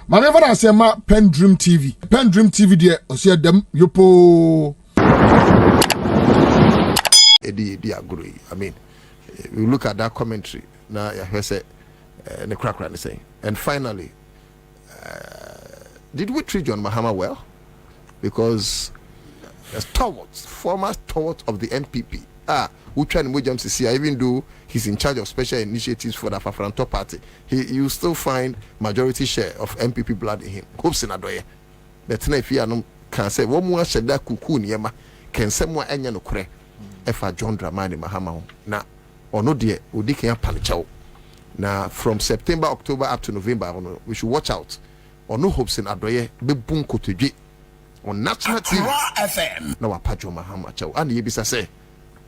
Maneva na sema PENDREAM TV. PENDREAM TV de osia dem yopo. Edi agree. I mean, we look at that commentary. Now I say the crack is saying. And finally, did we treat John Mahama well? Because former stalwart of the NPP, who tried to move to see, even though he's in charge of special initiatives for the Fafranto party, you still find majority share of NPP blood in him. Hopes in Adoye. But if you can say, one more said that kuku niyama, can say more enya no kure, if I John Dramani Mahama, na, or no dear, Udiki Palichao. Now, from September, October up to November, we should watch out. Or no hopes in Adoye, be bunko to G. On national TV, now Apajo Mahama Chow. And Yebisa say,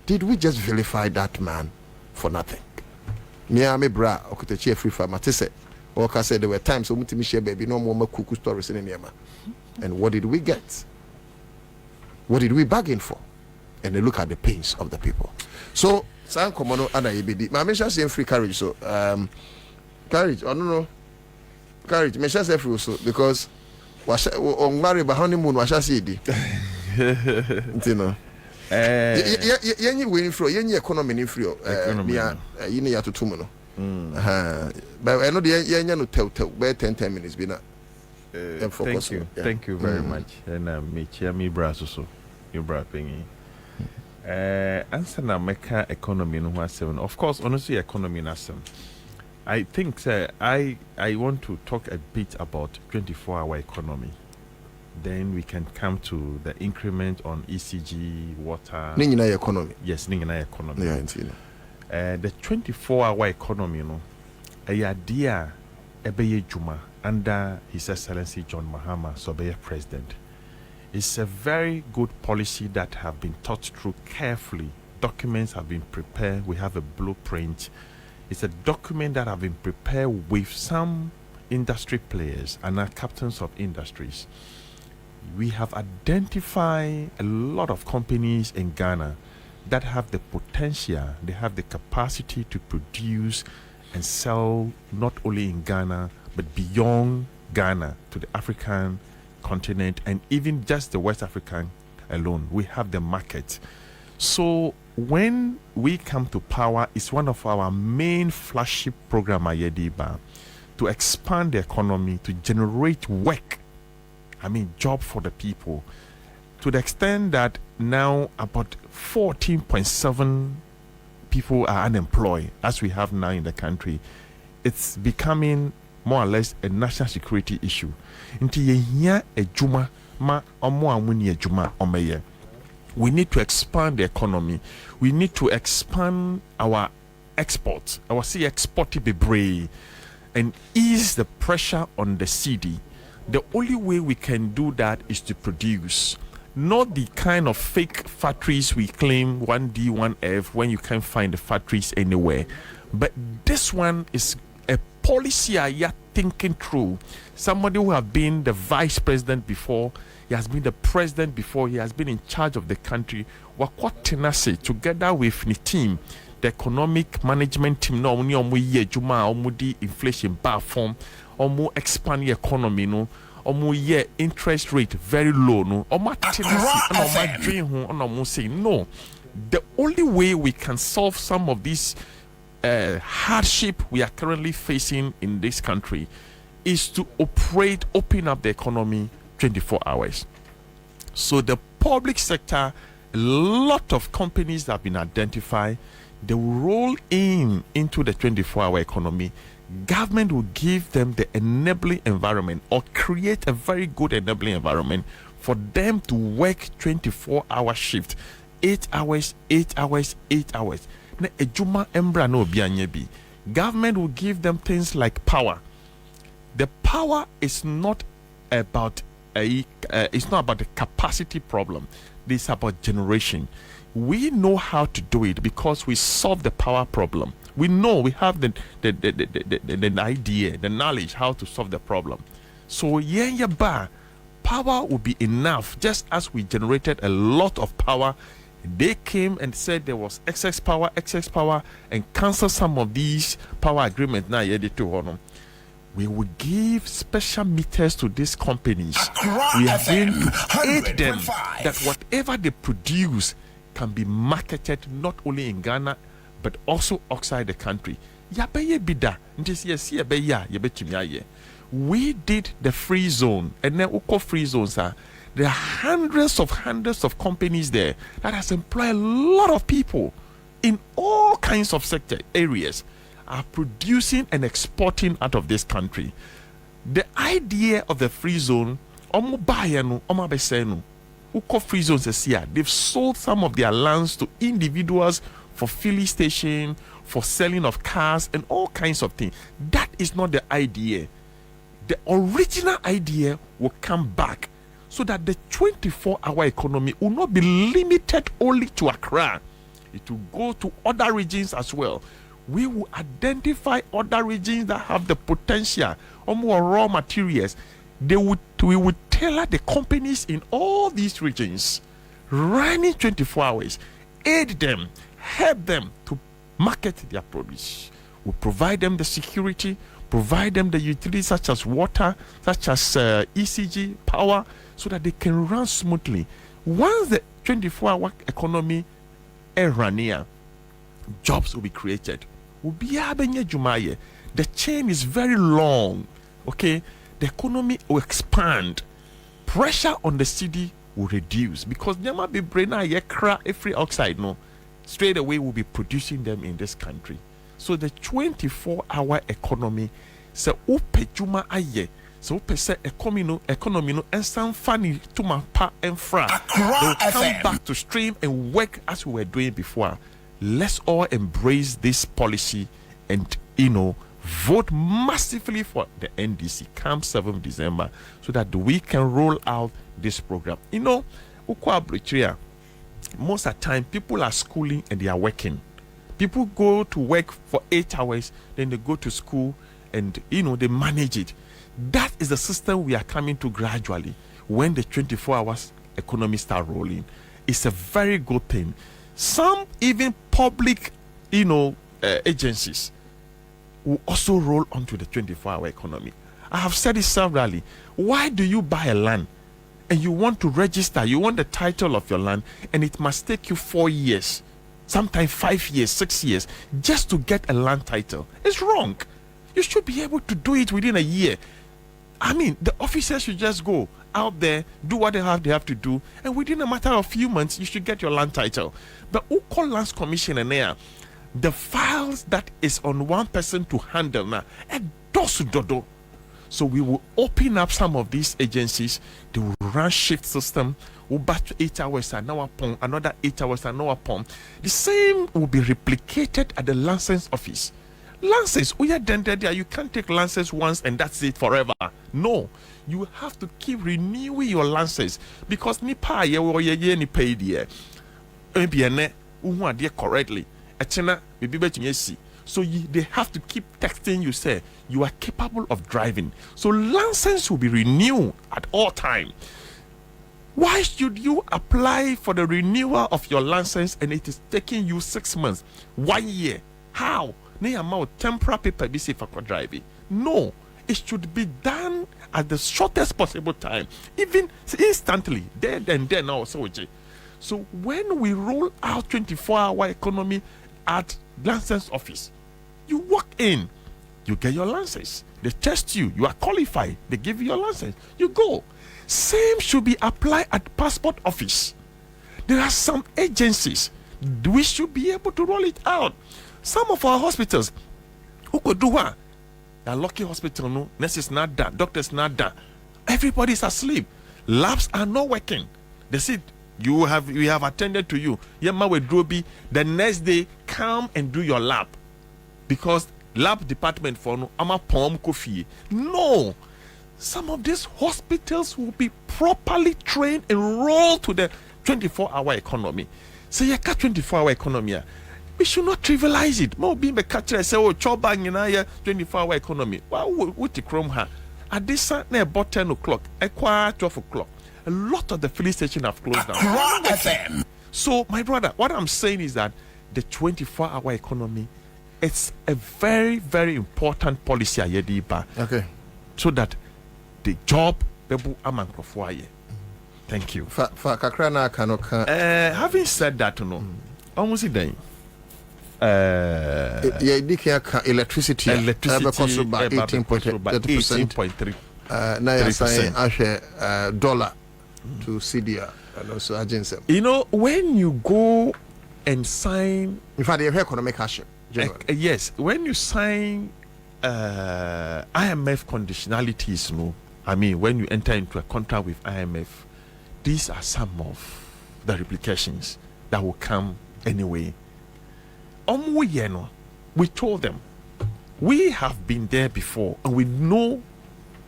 did we just vilify that man for nothing? Me bra, Okutechi free for Matisse. Oka said there were times when we share baby no more cuckoo stories in Yama. And what did we get? What did we bargain for? And they look at the pains of the people. So, San Komono and Ibidi. My mention saying free carriage. So, carriage, I don't know. Carriage, mention say free also because on marry by honeymoon, what shall see? You know. Yenny winning free, yenny economy in free. You need to 2 minutes. But I know the yenny no tell 10 minutes. Be not. Thank you very much. And me brass also. You brought me. Answer na meka economy no wasem. Of course, honestly, economy nasem. I think I want to talk a bit about 24-hour economy. Then we can come to the increment on ECG, water. Ningina economy. Yes, Ningina economy. Yeah, the 24-hour economy, no, a idea ebeye juma under His Excellency John Mahama, Sobeye President. It's a very good policy that have been thought through carefully. Documents have been prepared. We have a blueprint. It's a document that have been prepared with some industry players and our captains of industries. We have identified a lot of companies in Ghana that have the potential, they have the capacity to produce and sell not only in Ghana, but beyond Ghana to the African continent and even just the West African alone. We have the market. So when we come to power, it's one of our main flagship program to expand the economy, to generate work, job for the people, to the extent that now about 14.7 people are unemployed as we have now in the country. It's becoming more or less a national security issue. We need to expand the economy. We need to expand our exports. Our export be brave and ease the pressure on the city. The only way we can do that is to produce, not the kind of fake factories we claim 1D, 1F when you can't find the factories anywhere. But this one is a policy you're thinking through. Somebody who have been the vice president before, he has been the president before, he has been in charge of the country. Wakwatenase together with the team, the economic management team, no only the inflation bar form, expand the economy, no, interest rate very low, no, say no. The only way we can solve some of these hardship we are currently facing in this country is to open up the economy 24 hours. So the public sector, a lot of companies that have been identified, they will roll into the 24-hour economy. Government will give them the enabling environment or create a very good enabling environment for them to work 24-hour shift, 8 hours, 8 hours, 8 hours. Government will give them things like power. The power is not about it's not about the capacity problem. This is about generation. We know how to do it because we solve the power problem. We know we have the idea, the knowledge how to solve the problem. So power will be enough. Just as we generated a lot of power, they came and said there was excess power, and cancel some of these power agreements. Now, we will give special meters to these companies. We are going to aid them that whatever they produce can be marketed not only in Ghana but also outside the country. We did the free zone, and then we free zones. There are hundreds of companies there that has employed a lot of people in all kinds of sector areas, are producing and exporting out of this country. The idea of the free zone, free zones, they've sold some of their lands to individuals for filling station, for selling of cars and all kinds of things. That is not the idea. The original idea will come back so that the 24-hour economy will not be limited only to Accra. It will go to other regions as well. We will identify other regions that have the potential or more raw materials. We would tailor the companies in all these regions, running 24 hours, aid them, help them to market their produce. We provide them the security, provide them the utilities such as water, such as ECG, power, so that they can run smoothly. Once the 24-hour economy run here, jobs will be created. The chain is very long. Okay, the economy will expand. Pressure on the city will reduce because there might be every outside. No, straight away we'll be producing them in this country. So the 24-hour economy, so upejuma aye. So economy no and some funny to my pa and fra. They'll come back to stream and work as we were doing before. Let's all embrace this policy and vote massively for the NDC come 7th December so that we can roll out this program. Most of the time people are schooling and they are working. People go to work for 8 hours, then they go to school and they manage it. That is the system we are coming to gradually when the 24 hours economy start rolling. It's a very good thing. Some even public agencies will also roll onto the 24-hour economy. I have said it severally. Why do you buy a land and you want to register, you want the title of your land, and it must take you 4 years, sometimes 5 years, 6 years, just to get a land title? It's wrong. You should be able to do it within a year. I mean, the officers should just go out there, do what they have to do, and within a matter of few months, you should get your land title. But who call lands commission and there? The files that is on one person to handle now, so we will open up some of these agencies. They will run shift system. We'll batch 8 hours an hour upon another 8 hours an hour upon. The same will be replicated at the license office. Lances, you can't take lances once and that's it forever. No, you have to keep renewing your lances because nipa ni paid here. Correctly. So they have to keep texting you, say you are capable of driving. So license will be renewed at all time. Why should you apply for the renewal of your license and it is taking you 6 months, 1 year? How? Temporary paper be safe for driving. No, it should be done at the shortest possible time, even instantly, there and then also. So when we roll out 24-hour economy at license office, you walk in, you get your license, they test you, you are qualified, they give you your license, you go. Same should be applied at passport office. There are some agencies, we should be able to roll it out. Some of our hospitals, who could do what? The Lucky Hospital, no, nurses not done, doctors not done. Everybody's asleep. Labs are not working. They said, we have attended to you. The next day, come and do your lab. Because lab department for no, ama pom kofi. No. Some of these hospitals will be properly trained and roll to the 24-hour economy. So you got 24-hour economy. We should not trivialize it. More being the catcher say, oh, chobang in a 24-hour economy. Well, what the chrome ha? At this Saturday, about 10 o'clock, a quarter 12 o'clock. A lot of the filling stations have closed down. So, my brother, what I'm saying is that the 24-hour economy it's a very, very important policy ayediba. Okay. So that the job bebu amankrofo. Thank you. Kakrana kanoka. Having said that, almost a day. Electricity by 18.3%. Now you're saying $1 to CDR and also agency. You know, when you go and sign, in fact, you have economic hardship. Yes, when you sign IMF conditionalities, I mean, when you enter into a contract with IMF, these are some of the replications that will come anyway. We told them, we have been there before, and we know,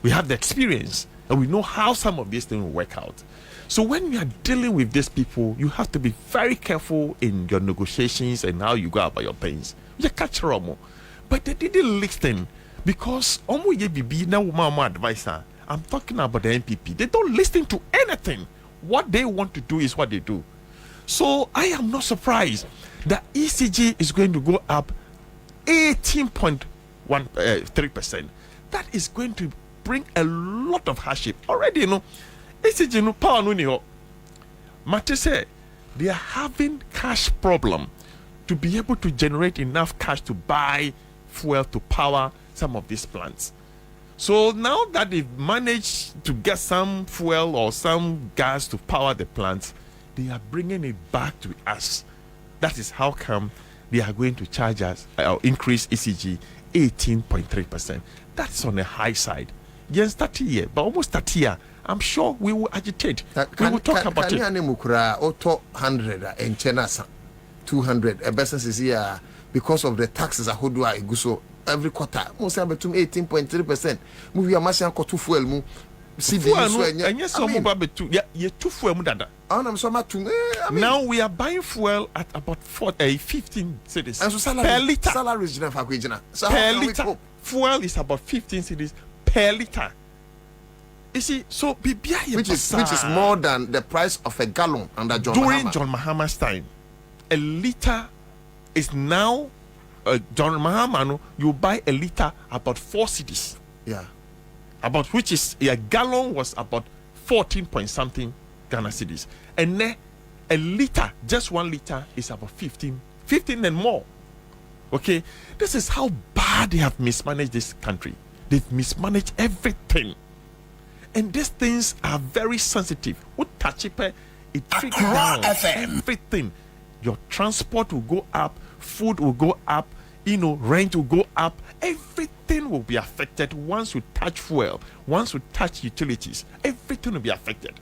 we have the experience, and we know how some of these things will work out. So when you are dealing with these people, you have to be very careful in your negotiations and how you go about your things. You catch them, but they didn't listen because advisor. I'm talking about the NPP. They don't listen to anything. What they want to do is what they do. So I am not surprised that ECG is going to go up 18.3%. That is going to bring a lot of hardship. Already, ECG power no. Mate say they are having cash problem to be able to generate enough cash to buy fuel to power some of these plants. So now that they've managed to get some fuel or some gas to power the plants, they are bringing it back to us. That is how come they are going to charge us or increase ECG 18.3%. That's on the high side. Yes, 30 years, but almost 30 years. I'm sure we will agitate. We will talk about it. 100 and 200 a business is here because of the taxes I hold so every quarter. Most have between 18.3%. Move your mass and to fuel mu. Now we are buying fuel at about 15 cities per liter. Per liter. Fuel is about 15 cities per liter. You see, so which is more than the price of a gallon under during John Mahama's time. A liter is now John Mahama. You buy a liter about 4 cities. Yeah. About which is a gallon was about 14 point something Ghana cities, and then a liter, just 1 liter, is about 15 and more. Okay, this is how bad they have mismanaged this country. They've mismanaged everything, and these things are very sensitive. What touch it triggers down everything. Your transport will go up, food will go up, rent will go up. Everything will be affected once you touch fuel, once you touch utilities. Everything will be affected.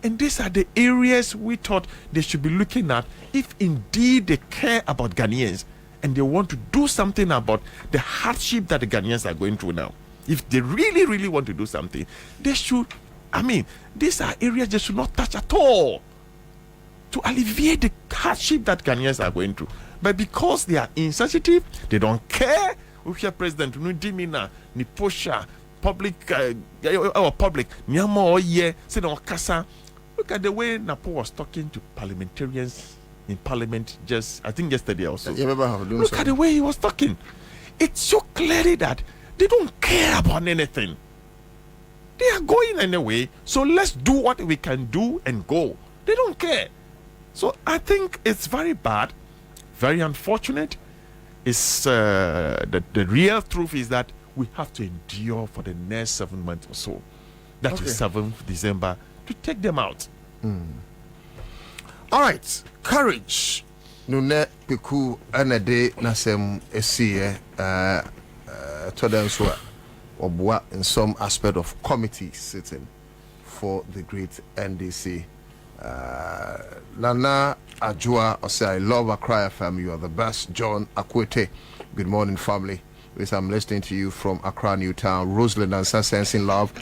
And these are the areas we thought they should be looking at if indeed they care about Ghanaians and they want to do something about the hardship that the Ghanaians are going through now. If they really, really want to do something, they should, these are areas they should not touch at all to alleviate the hardship that Ghanaians are going through. But because they are insensitive, they don't care. Ukya President Nudimina, Niposha, public, Nyamo Oye, Kasa. Look at the way Napo was talking to parliamentarians in parliament I think yesterday also. Look at the way he was talking. It's so clearly that they don't care about anything. They are going anyway, so let's do what we can do and go. They don't care. So I think it's very bad, very unfortunate. It's the real truth is that we have to endure for the next 7 months or so. That is 7th December to take them out. All right, courage. Nune piku anade nasem esiye todanswa obwa in some aspect of committee sitting for the great NDC. Nana Ajua or say I love Accra FM. You are the best. John Akwete. Good morning, family. Yes, I'm listening to you from Accra, Newtown. Rosalind and Sensing Love.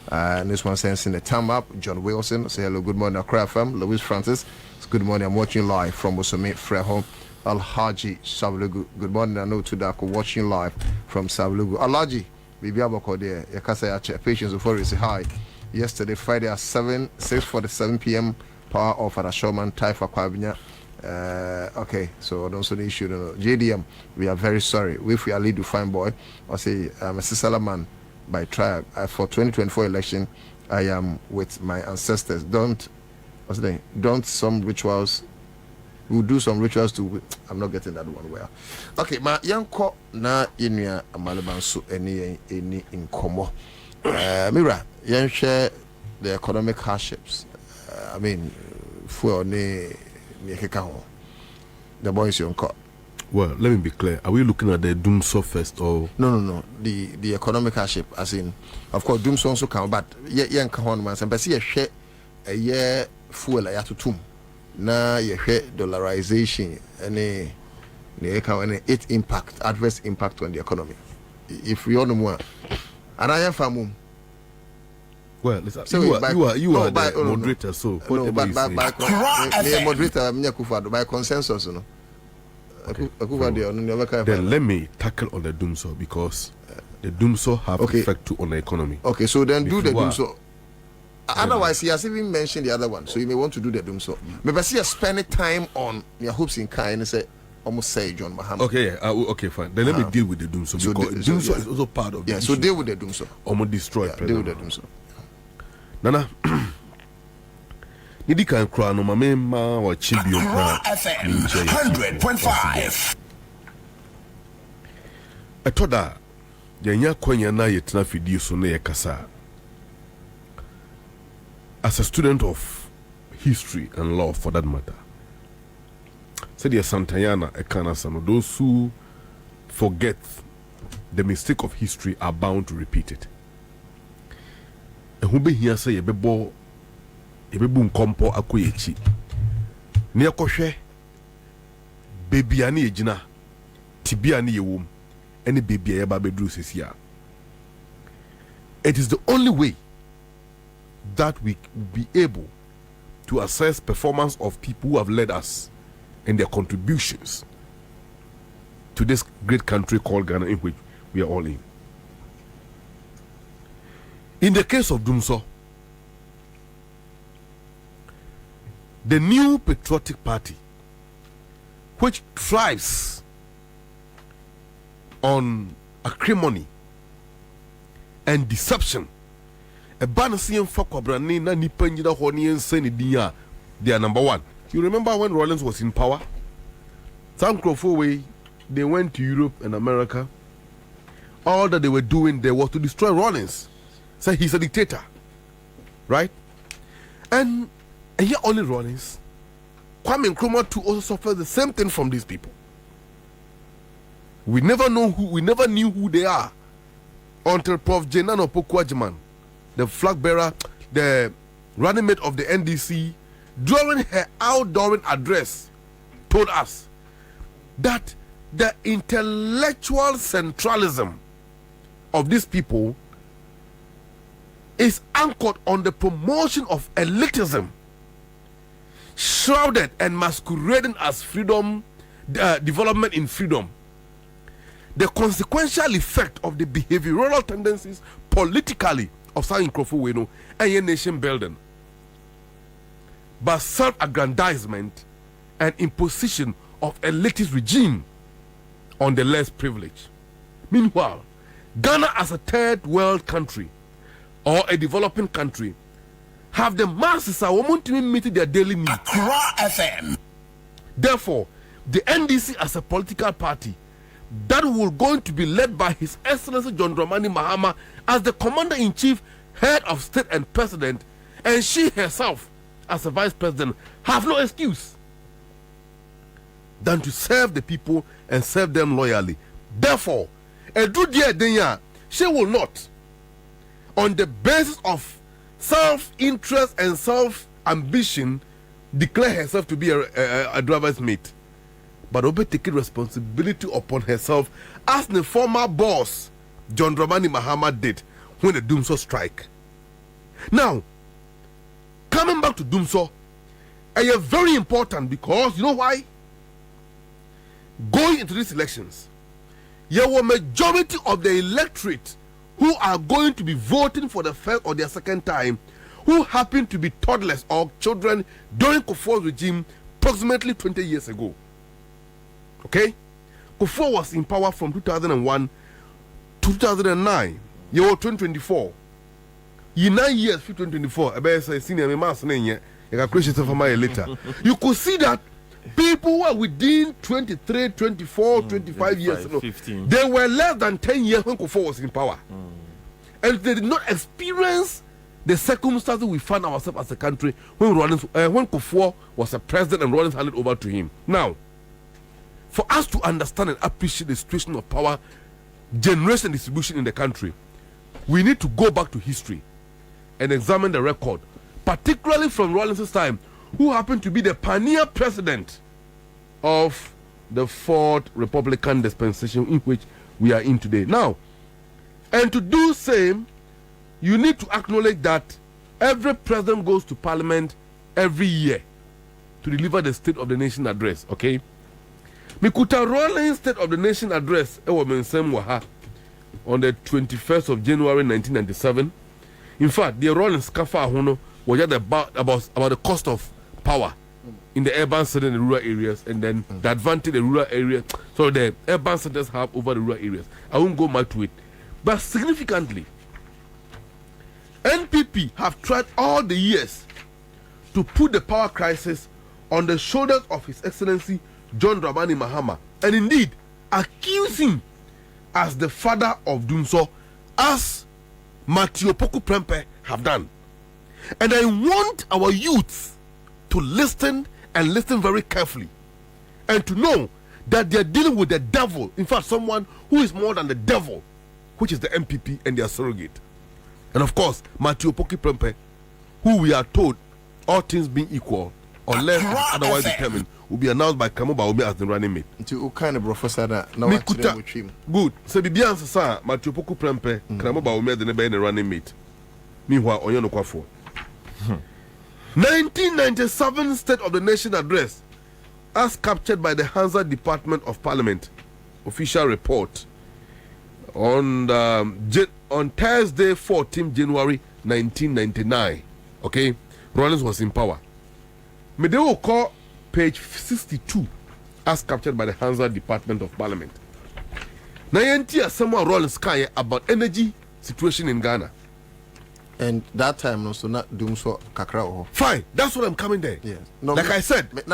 And this one sensing the thumb up. John Wilson. Say hello. Good morning, Accra FM. Louis Francis. Good morning. I'm watching live from Osome Freho. Alhaji Sablugu. Good morning. I know Tudako watching live from Sablugu. Alhaji. Bibi Aboko there. Yakasa Yache. Patience before you say hi. Yesterday, Friday at 6:47 p.m. Power off at Ashoman, Taifa Kwabinya, Okay, so don't so issue. No. JDM, we are very sorry. If we are lead to fine boy, or say I'm a Salaman by tribe for 2024 election. I am with my ancestors. Don't some rituals. We'll do some rituals to. I'm not getting that one well. Okay, ma yanko na inuya Amaliba so any in komo. Mira, yan share the economic hardships. I mean, for the boys you uncle. Well, let me be clear. Are we looking at the Doomso first or no? The economic hardship, as in, of course, Doomso also count, but yeah, can man. But see a share a year fuel a to tomb. Na ye share dollarization any its impact, adverse impact on the economy. If we all know more, and I am from. Well, listen, so you are the moderator, so whatever you say. Moderator, by consensus, you know. Then let me tackle on the Doomso because the Doomso have effect too on the economy. Okay, so then do the Doomso. Otherwise, he has even mentioned the other one, so you may want to do the Doomso. Maybe see you spend time on your hopes in kind and say almost say John Mahama. Okay, okay, fine. Then let me deal with the Doomso because Doomso is also part of the so deal with the Doomso. Almost destroy. Deal with the Doomso. Nana. Nidi kan kra no mama ma wa chibio kra 100.5. Etoda yenya kwanya na yetna fidie so na yekasa. As a student of history and law for that matter. Said the Santayana Ekanasano, those who forget the mistake of history are bound to repeat it. And who be here say yebebo nkompo akoyechi. Ni akohwe baby ani ejina tibia ani yewom any baby ya ba bedru sesia. It is the only way that we will be able to assess performance of people who have led us and their contributions to this great country called Ghana in which we are all in. In the case of Doomso, the new patriotic party, which thrives on acrimony and deception, a banasian fakwabrani na nipanjida honian senidia, they are number one. You remember when Rollins was in power? Some way they went to Europe and America. All that they were doing there was to destroy Rollins. Say he's a dictator, right? And here only Rollins, Kwame Nkrumah too also suffered the same thing from these people. We never knew who they are until Prof. Jenano Pokwajiman, the flag bearer, the running mate of the NDC, during her outdooring address, told us that the intellectual centralism of these people is anchored on the promotion of elitism, shrouded and masquerading as freedom, development in freedom. The consequential effect of the behavioral tendencies politically of Southern Nkrofo and nation building, but self-aggrandizement and imposition of elitist regime on the less privileged. Meanwhile, Ghana as a third world country or a developing country have the masses are want to meet their daily needs. FM. Therefore, the NDC as a political party that will going to be led by His Excellency John Dramani Mahama as the commander-in-chief, head of state and president, and she herself as a vice president, have no excuse than to serve the people and serve them loyally. Therefore, she will not, on the basis of self-interest and self-ambition, declare herself to be a driver's mate, but will be taking responsibility upon herself as the former boss John Dramani Mahama did when the Doomso strike. Now, coming back to Doomso, is very important because you know why? Going into these elections, there were majority of the electorate who are going to be voting for the first or their second time, who happen to be toddlers or children during Kufuor's regime, approximately 20 years ago. Okay? Kufuor was in power from 2001 to 2009. You were 2024. You 9 years for 2024. I better say, senior me mass name. You can create yourself for my later. You could see that people who are within 23, 24, 25 years, 15. They were less than 10 years when Kufuor was in power. And they did not experience the circumstances we found ourselves as a country when when Kufuor was a president and Rawlings handed over to him. Now, for us to understand and appreciate the situation of power, generation and distribution in the country, we need to go back to history and examine the record, particularly from Rawlings' time, who happened to be the pioneer president of the fourth Republican dispensation in which we are in today. Now, and to do same, you need to acknowledge that every president goes to parliament every year to deliver the State of the Nation address, okay? Mikuta Rawlings State of the Nation address Mensa on the 21st of January 1997. In fact, the Rawlings Kafa Huno was just about the cost of power in the urban centers and the rural areas, and then the advantage the rural areas, so the urban centers have over the rural areas. I won't go much to it. But significantly, NPP have tried all the years to put the power crisis on the shoulders of His Excellency John Dramani Mahama, and indeed accuse him as the father of doing so, as Matthew Poku Prempe have done. And I want our youth to listen and listen very carefully, and to know that they are dealing with the devil. In fact, someone who is more than the devil, which is the NPP and their surrogate. And of course, Matthew Poku Prempe, who we are told, all things being equal, unless it's otherwise determined, will be announced by Kamoba Obi as the running mate. To kind of professor that good. So the Bian Sasa, Matthew Poku Prempe, Kamoba Obi as the running mate. Meanwhile, Onyono Kwafo. 1997 State of the Nation address, as captured by the Hansa Department of Parliament, official report on Thursday, 14 January 1999. Okay, Rawlings was in power. They will call page 62 as captured by the Hansa Department of Parliament. Now, you someone Rawlings Kaya about energy situation in Ghana. And that time, also not doom so kakra. Fine, that's what I'm coming there. Yes. No, like I said, very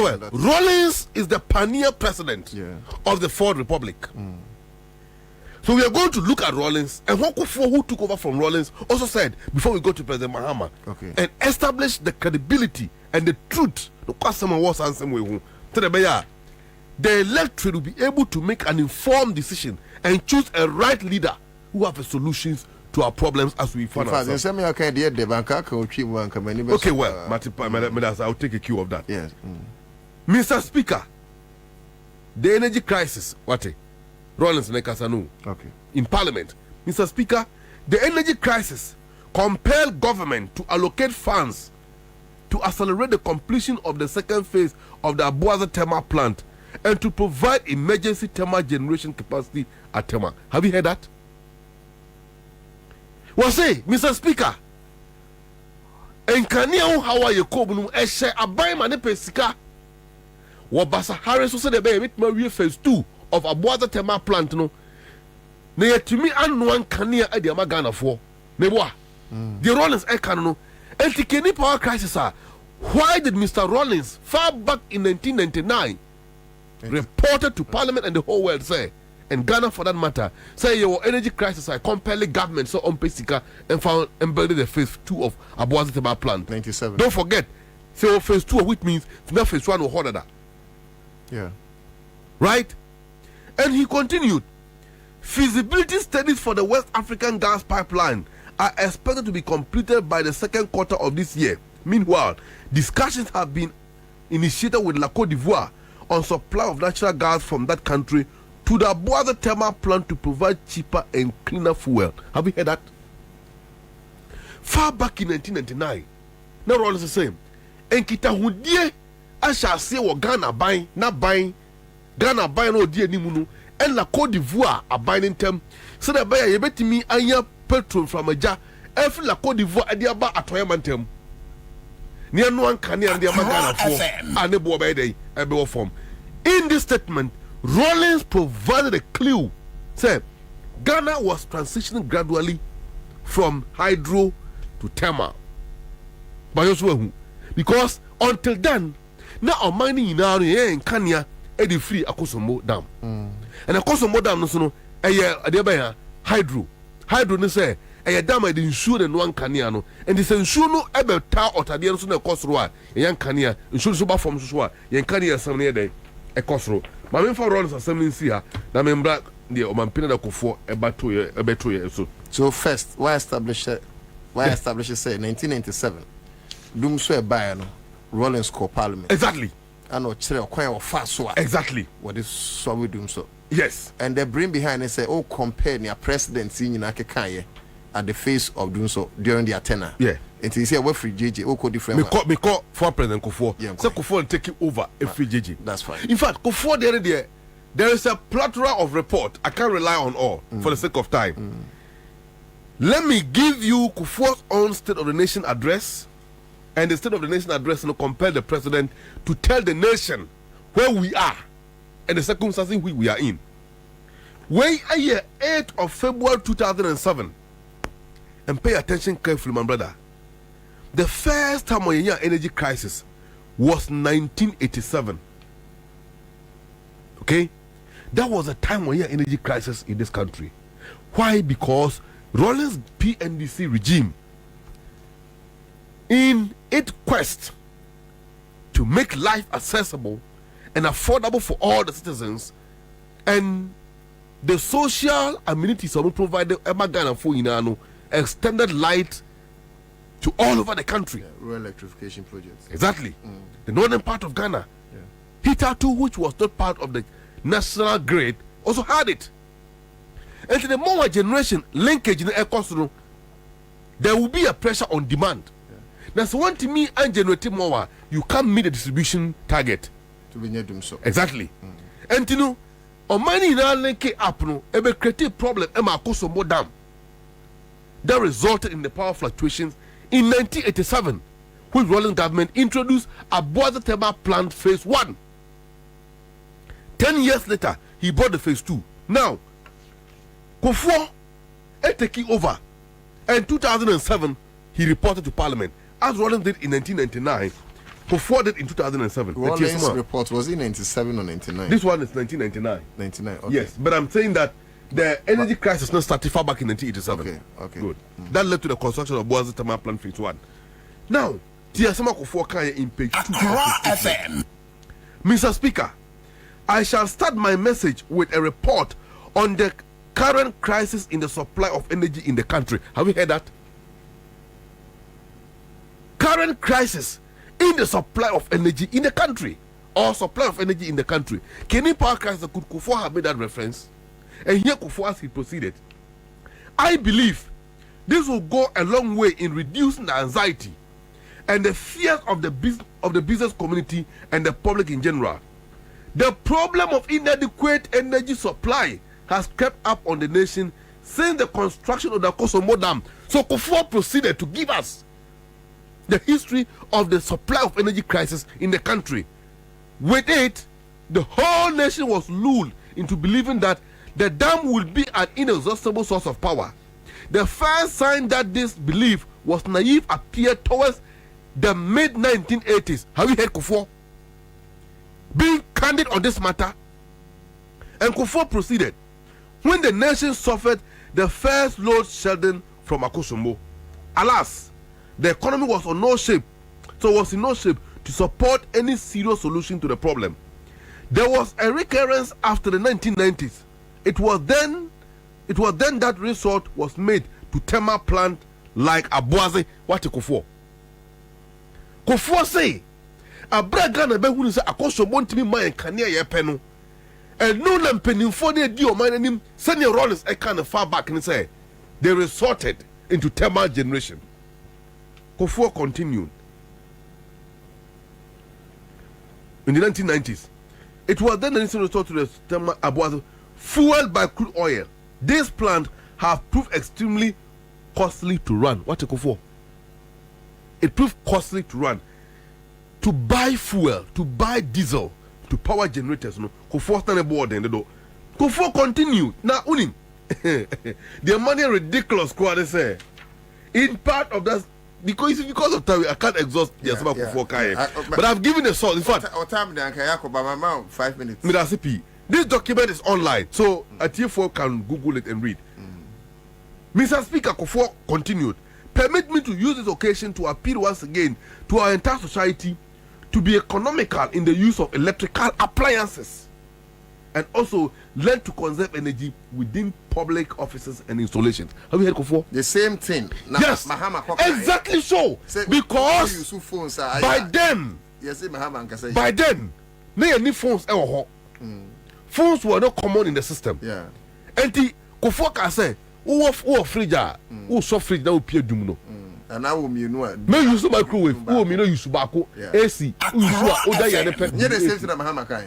well. Rawlings is the pioneer president of the Fourth Republic. So we are going to look at Rawlings, and Kufuor, who took over from Rawlings, also said before we go to President Mahama, and establish the credibility and the truth. The customer was answering way. The electorate will be able to make an informed decision and choose a right leader who have solutions to our problems as we find ourselves. Okay, well, I'll take a cue of that. Yes. Mr. Speaker, the energy crisis, Rawlings Nekasanu, in Parliament. Mr. Speaker, the energy crisis compelled government to allocate funds to accelerate the completion of the second phase of the Abuaza thermal plant and to provide emergency thermal generation capacity at Tema. Have you heard that? Say, Mr. Speaker, Enkania how are you cobunu eshe abai mane pesika wabasa Harris so the baby with phase 2 of Abuaza thermal plant no na yetumi anu ankania ade amagana for neboa the Rawlings no anti power crisis. Why did Mr. Rawlings far back in 1999 reported to Parliament and the whole world say, and Ghana for that matter, say your energy crisis I compelling government so on Pesika and found embedded the phase 2 of Abuaza thermal plant 97. Don't forget, so phase 2 which means not phase 1 or harder. Yeah. Right? And he continued, feasibility studies for the West African gas pipeline are expected to be completed by the second quarter of this year. Meanwhile, discussions have been initiated with La Côte d'Ivoire on supply of natural gas from that country to the Abuaza thermal plant to provide cheaper and cleaner fuel. Have you heard that? Far back in 1999, now Rawlings is the same. And kita hundie I shall say what Ghana buying, not buying, Ghana buying no dear nimunu, and La Côte d'Ivoire are buying them. So that buyer you bet me anya petrol from a jar, every La Côte d'Ivoire at the aba at Toyamantem. near no one can near the Magana for and the Boba a bill form. In this statement, Rawlings provided a clue. Say, Ghana was transitioning gradually from hydro to thermal. Because until then, now our mining in our in Kenya, Eddie free Akosombo Dam. And Akosombo Dam, no, a hydro. Hydro, ne say, a dam I insure and one Kanyano, and this ensure no ever tar or Tadian Suna Cosroa, a young Kanya, insure super from Sua, young Kanya some near day, a Cosro. My main for runs assembly here, that mean black, the Omampina Kofo, about 2 years. So, first, why establish it? Say 1997. Doom swear by Rawlings Core Parliament. Exactly. And no chere kwan of fast so. Exactly. What is so we doom so? Yes. And they bring behind and say, oh, compare near presidency in Akekanye at the face of doing so during their tenure. Yeah. And he said, what free JJ, oh, different. Me call for President Kufuor. Yeah, so Kufuor take it over a free JJ. That's fine. In fact, Kufuor there is a plethora of report. I can't rely on all for the sake of time. Let me give you Kufuor's own State of the Nation address. And the State of the Nation address compel the president to tell the nation where we are and the circumstances which we are in. When a year 8th of February 2007, and pay attention carefully, my brother. The first time we had energy crisis was 1987. Okay, that was a time when we had energy crisis in this country. Why? Because Rawlings PNDC regime, in its quest to make life accessible and affordable for all the citizens, and the social amenities are provided for extended light to all over the country. Yeah, rural electrification projects. Exactly. The northern part of Ghana. Hitherto, which was not part of the national grid, also had it. And to the more generation linkage in the ecosystem, there will be a pressure on demand. That's one to me and generating more. You can't meet the distribution target. To be near them so. Exactly. And you know, on money now link up no, a creative problem Emma Kosomo Dam. That resulted in the power fluctuations in 1987, when Rawlings government introduced a Boaza Thermal Plant Phase 1. 10 years later, he bought the Phase 2. Now, Kufuor taking over. And 2007, he reported to Parliament. As Rawlings did in 1999, Kufuor did in 2007. Rawlings' report was in 97 or 99? This one is 1999. 99, okay. Yes, but I'm saying that the energy crisis not started far back in 1987. Okay. Good. That led to the construction of Boaza Thermal Plant Phase 1. Now, Tiasama Kufuor Kanye in page 2 of FM. Mr. Speaker, I shall start my message with a report on the current crisis in the supply of energy in the country. Have you heard that? Current crisis in the supply of energy in the country, or supply of energy in the country. Kenny power crisis, could Kufuor have made that reference? And here Kufuor, as he proceeded, I believe this will go a long way in reducing the anxiety and the fears of the business community and the public in general. The problem of inadequate energy supply has crept up on the nation since the construction of the Kosomo Dam. So Kufuor proceeded to give us the history of the supply of energy crisis in the country. With it, the whole nation was lulled into believing that the dam will be an inexhaustible source of power. The first sign that this belief was naive appeared towards the mid-1980s. Have you heard Kufuor being candid on this matter? And Kufuor proceeded, when the nation suffered the first load shedding from Akosombo, alas, the economy was in no shape to support any serious solution to the problem. There was a recurrence after the 1990s. It was then that resort was made to thermal plant like Aboaze. What Kufuor? Kufuor say, Abraga na behu ni say Akosombo ntimi man kania ye pe no. And no na mpanimfo na di o man anim senior Rawlings e kind of far back and say they resorted into thermal generation. Kufuor continued. In the 1990s, it was then the nation resorted to the thermal Aboaze fueled by crude oil. This plant have proved extremely costly to run. What Kufuor? It proved costly to run. to buy fuel, to buy diesel, to power generators. No, Kufuor stand board and do. Kufuor continue. Now, unim. Their money ridiculous. They say. In part of that, because of time, I can't exhaust Kufuor. But I've given a source. In fact, 5 minutes. This document is online, so a TF4 can Google it and read. Mr. Speaker, Kufuor continued. Permit me to use this occasion to appeal once again to our entire society to be economical in the use of electrical appliances and also learn to conserve energy within public offices and installations. Have you heard Kufuor? The same thing. Now, yes, Mahama exactly so. Because by then, they need phones. Phones were not common in the system. Yeah. And the Kufuor can say, who fridge, who soft fridge now appear dumno. And I will know. May use microwave, who may use tobacco, AC,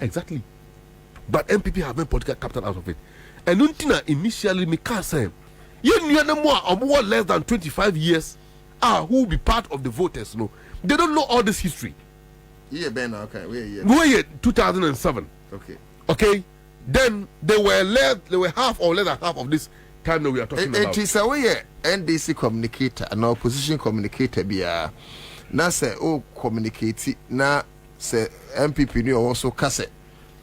exactly. But NPP have made political capital out of it. And Untina initially me can say, you knew no more or more less than 25 years who will be part of the voters. No, they don't know all this history. Yeah, Ben, okay, we're 2007. Okay. Then they were half or less than half of this time that we are talking about. It is a way NDC communicator and opposition communicator be na say communicate na say MPP ni also kase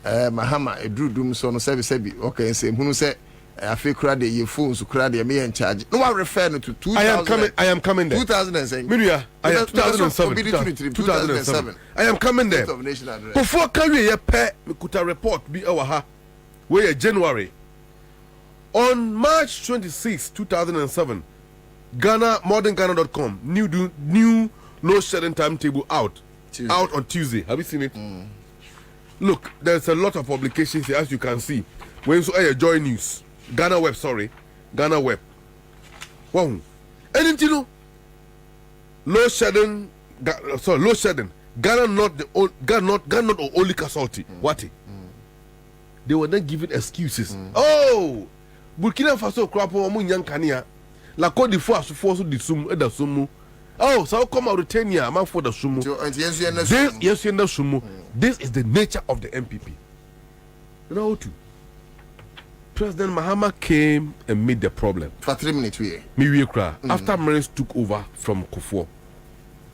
Mahama edrudum so no sebi okay say hunu say afi kura de your phones kura de me in charge no one refer no to 2000 I am coming there 2007 Miria I am 2007 I am coming there before carry a pair me kuta report be our ha where January on March 26 2007 modernghana.com new load shedding timetable out on Tuesday. Have you seen it? Look, there's a lot of publications here, as you can see. When you join news, Ghana Web. Wow, and you know, load shedding. Ghana not the only casualty. What? They were then given excuses. Oh, Burkina Faso krapo omu nyankania. La Côte d'Ivoire so force the sumu. Oh, so come out 10 years man for the sumu. This is the nature of the NPP. You know what? President Mahama came and made the problem. For 3 minutes we. After Mensa took over from Kufuor,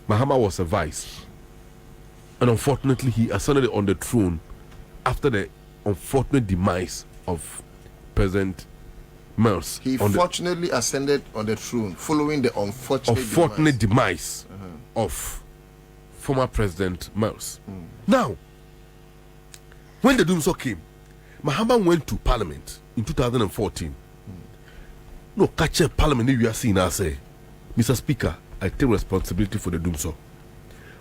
Mahama was a vice. And unfortunately he ascended on the throne after the unfortunate demise of President Mensa. He fortunately ascended on the throne following the unfortunate demise of former President Mensa. Now, when the Doomsday came, Mahama went to Parliament in 2014. No, catch a Parliament you are seeing now say, Mr. Speaker, I take responsibility for the Doomsday.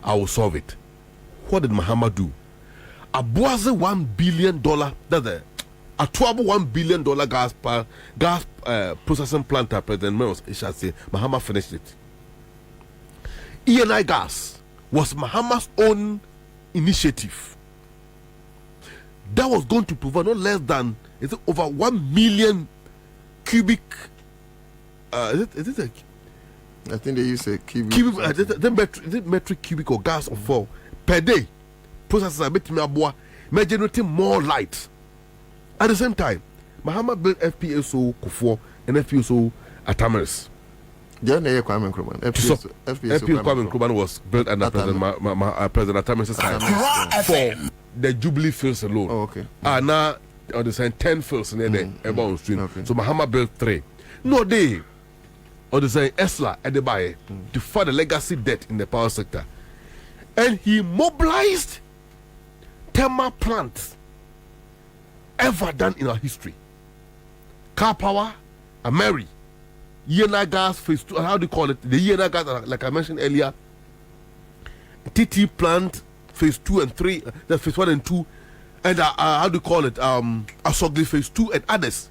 I will solve it. What did Mahama do? A $1 billion, that's a $1 billion gas processing plant at President Mensa, I shall say, Mahama finished it. ENI gas was Mahama's own initiative. That was going to provide not less than over 1 million cubic. Is it I think they use a cubic. Metric cubic or gas of 4 per day. Processes are making me generating more light. At the same time, Mahama built FPSO Kufuor and FPSO Atameres. FPSO Kwame Nkrumah was built under President Atameres' time for the Jubilee fields alone. Oh, okay. Now, on the same 10 fields in the about stream. Okay. So Mahama built 3. No, they on the same Esla at the Baye to fund the legacy debt in the power sector. And he mobilized thermal plants ever done in our history. Car power, Ameri, ENI gas phase 2, how do you call it? The ENI gas, like I mentioned earlier, TT plant phase 2 and 3, that's phase 1 and 2, and how do you call it? Asogli phase 2 and others.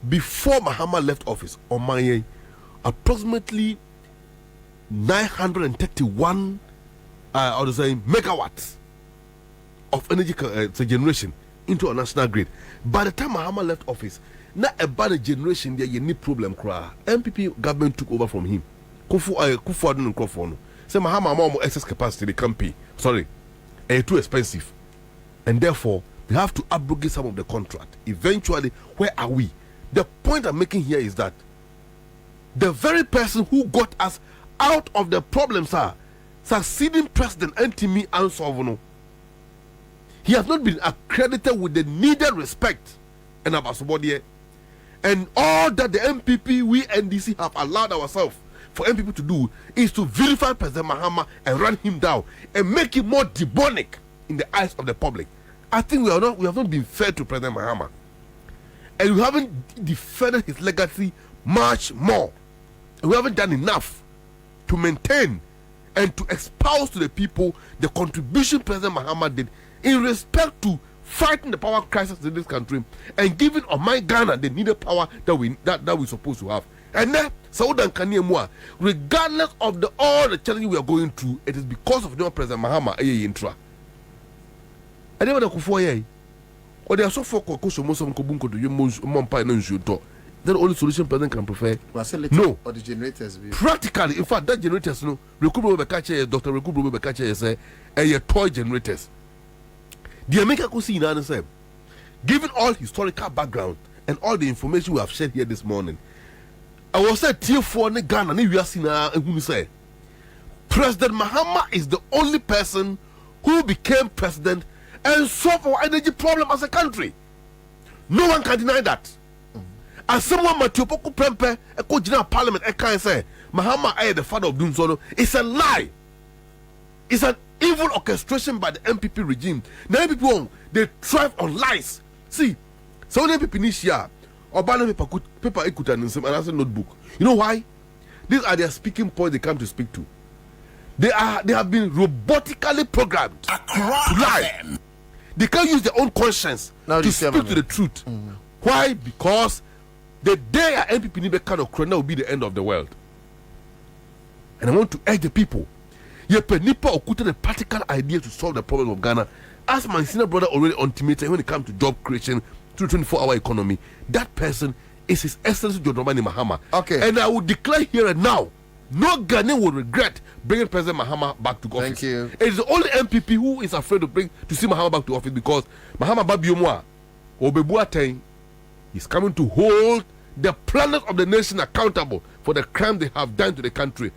Before Mahama left office, on my approximately 931 megawatts of energy generation into a national grid. By the time Mahama left office, not about the generation there you need problem cry. NPP government took over from him. Kufuor didn't call for no. Say Mahama more excess capacity they can pay Sorry, too expensive, and therefore they have to abrogate some of the contract. Eventually, where are we? The point I'm making here is that the very person who got us out of the problems are succeeding president Ntimi Ansovono. He has not been accredited with the needed respect and abasobodie, and all that the NPP, we NDC have allowed ourselves for NPP to do is to vilify President Mahama and run him down and make him more demonic in the eyes of the public. I think we have not been fair to President Mahama, and we haven't defended his legacy much more. And we haven't done enough to maintain and to espouse to the people the contribution President Mahama did in respect to fighting the power crisis in this country and giving Oman Ghana the needed power that we're supposed to have. And then Saudan Kanyemwa, regardless of all the challenges we are going through, it is because of the President Mahama intra. I never know who or they are so for most of Kobunko to you Mompa and Njuto. That's the only solution president can prefer. No. Or the generators. Practically, in fact, that generators, no. Recruitment Bekache, Dr. Recruitment Bekache, say, a toy generators. The American could see in answer. Given all historical background and all the information we have shared here this morning, I was said tier 4 in Ghana, and we are seeing who say President Mahama is the only person who became president and solved our energy problem as a country. No one can deny that. As someone Matiopoku Prempe, a co general parliament, I can't say Mahama is the father of doom solo. It's a lie. It's an evil orchestration by the NPP regime. Now people they thrive on lies. See, so when NPP Nisha or banner paper ekuta and answer notebook. You know why? These are their speaking points they come to speak to. They have been robotically programmed to lie. They can't use their own conscience to speak to the truth. Why? Because the day a NPP need kind of corona will be the end of the world. And I want to urge the people. Ye penipa okuta the practical idea to solve the problem of Ghana. As my senior brother already intimated when it comes to job creation through 24-hour economy, that person is His Excellency John Dramani Mahama. Okay. And I will declare here and now, no Ghanaian will regret bringing President Mahama back to office. Thank you. It is the only MPP who is afraid to see Mahama back to office because Mahama Babiomwa Obebuateng is coming to hold the planet of the nation accountable for the crime they have done to the country,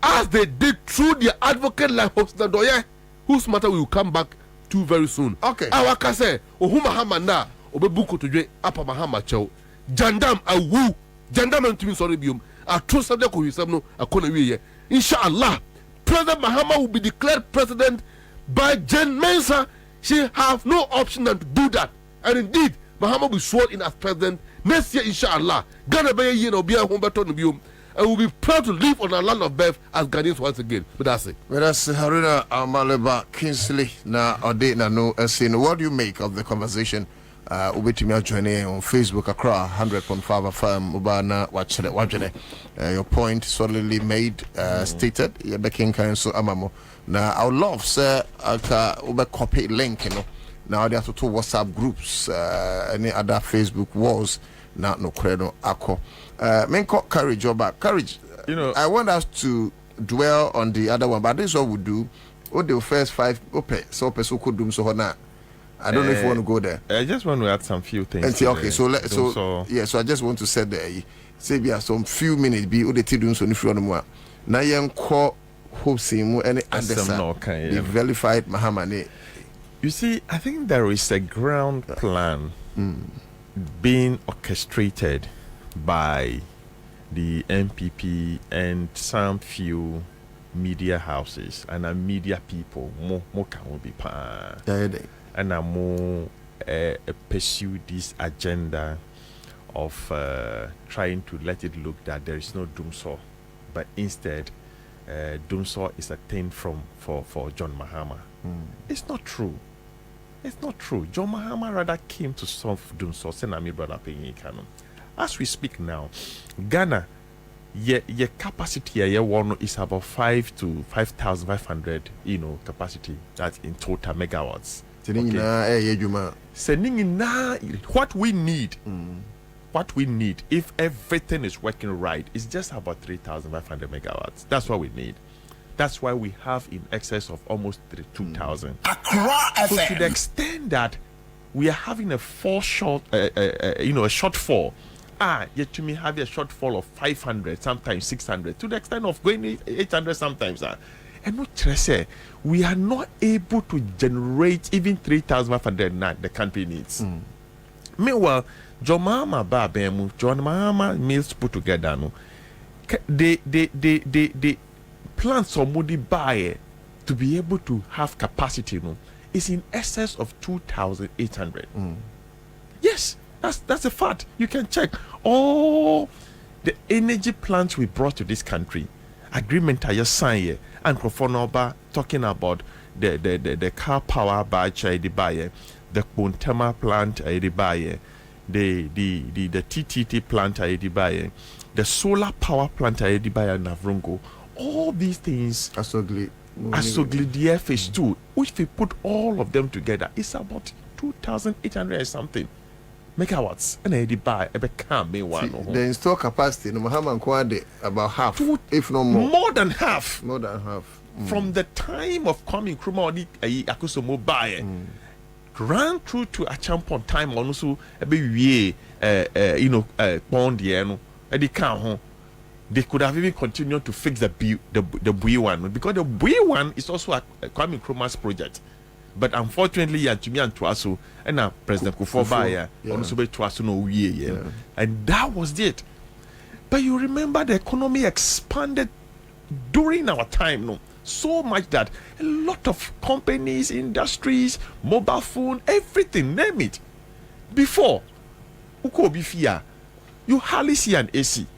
as they did through their advocate like Hosna Doye, whose matter we will come back to very soon. Okay. Awaka say, Ohu Mahama na Obebuko to Dre Apa Mahama Chow. Jandam Awu. Jandam and Timin Soribium. A true subject of Hisabno, a corner. Inshallah, President Mahama will be declared president by Jen Mensa. She have no option than to do that. And indeed, Mahama will be sworn in as president next year, inshallah. Ghana be a year no be a home better no and we'll be proud to live on our land of birth as Ghanaians once again. But that's it. Well, that's Haruna Amaliba Kingsley na Ode na no saying, what do you make of the conversation? Ubetimi joining on Facebook Accra 100.5 FM Ubana wachene. Your point solidly made, stated. You're baking kind so amamo. Now I would love sir ube copy link, you know. Now there are two WhatsApp groups, any other Facebook walls. Now no credo ako. Menko courage or back courage. You know, I want us to dwell on the other one, but this is what we do. What the first 5 okay, so person could do so now. I don't know if you want to go there. I just want to add some few things. And see, okay, so I just want to say there. Say we have some few minutes. Be what they do so if you want more. Now you call hope simu any answer. The verified Mahama. You see, I think there is a ground plan being orchestrated by the NPP and some few media houses and media people. More can be pa. And I more pursue this agenda of trying to let it look that there is no doomsaw, but instead doomsaw is a thing for John Mahama. It's not true. It's not true. John Mahama rather came to solve doomsaw. Senami brother paying canon. As we speak now, Ghana, your capacity is about 5 to 5,500, capacity. That's in total megawatts. What we need, if everything is working right, is just about 3,500 megawatts. That's what we need. That's why we have in excess of almost 2,000. Accra So to the FM. extent that we are having a shortfall. Yet to me have a shortfall of 500, sometimes 600, to the extent of going 800 sometimes. And not say we are not able to generate even 3,500 the country needs. Meanwhile, John Mahama meals put together, no, they plan somebody buy to be able to have capacity, no, is in excess of 2,800. Yes, that's a fact. You can check all the energy plants we brought to this country. Agreement I just signed here, and Krofonoba talking about the car power batch I buy, the Pontema plant I buy, the TTT plant I buy, the solar power plant I buy in Navrongo. All these things Asogli DF phase 2, which we put all of them together, is about 2,800 and something megawatts. And I buy a become one. The install capacity, no Mahama Nkwade, about half, if no more. More than half. More than half. From the time of coming Kruma Akusomo buy, ran through to a champion time also a bit bond yen, they could have even continued to fix the Bui one, because the Bui one is also a Kwame Nkrumah's project. But unfortunately, to me and Twaso, and President Kufuor also be Twaso no year, and that was it. But you remember the economy expanded during our time, no, so much that a lot of companies, industries, mobile phone, everything, name it. Before, Ukobifia, you hardly see an AC.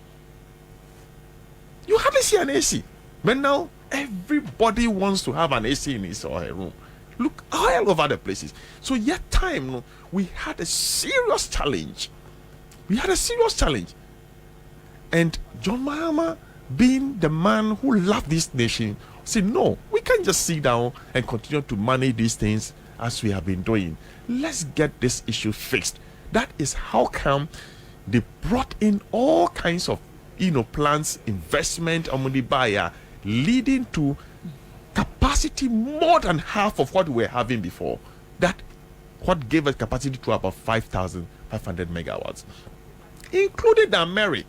You hardly see an AC. But now everybody wants to have an AC in his or her room. Look all over the places. So yet time, no, we had a serious challenge. And John Mahama, being the man who loved this nation, said, no, we can't just sit down and continue to manage these things as we have been doing. Let's get this issue fixed. That is how come they brought in all kinds of plans, investment, Amaliba, leading to capacity more than half of what we were having before. That what gave us capacity to about 5,500 megawatts, including the Mary.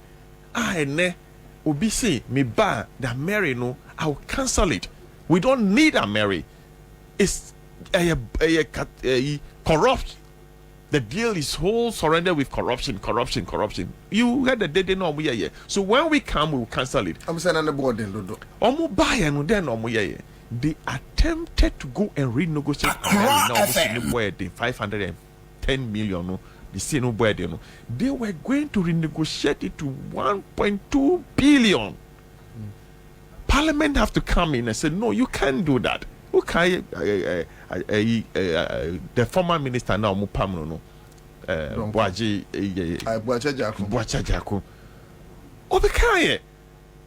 Obi say me ba the Mary, no, I'll cancel it. We don't need a Mary. It's corrupt. The deal is whole surrender with corruption. You heard the day no we here. So when we come, we will cancel it. I'm saying on the board then, Dodo. They attempted to go and renegotiate the 510 million. No, the same no. They were going to renegotiate it to 1.2 billion. Parliament have to come in and say, no, you can't do that. Okay, the former minister now Mupamno no Boaji Jako.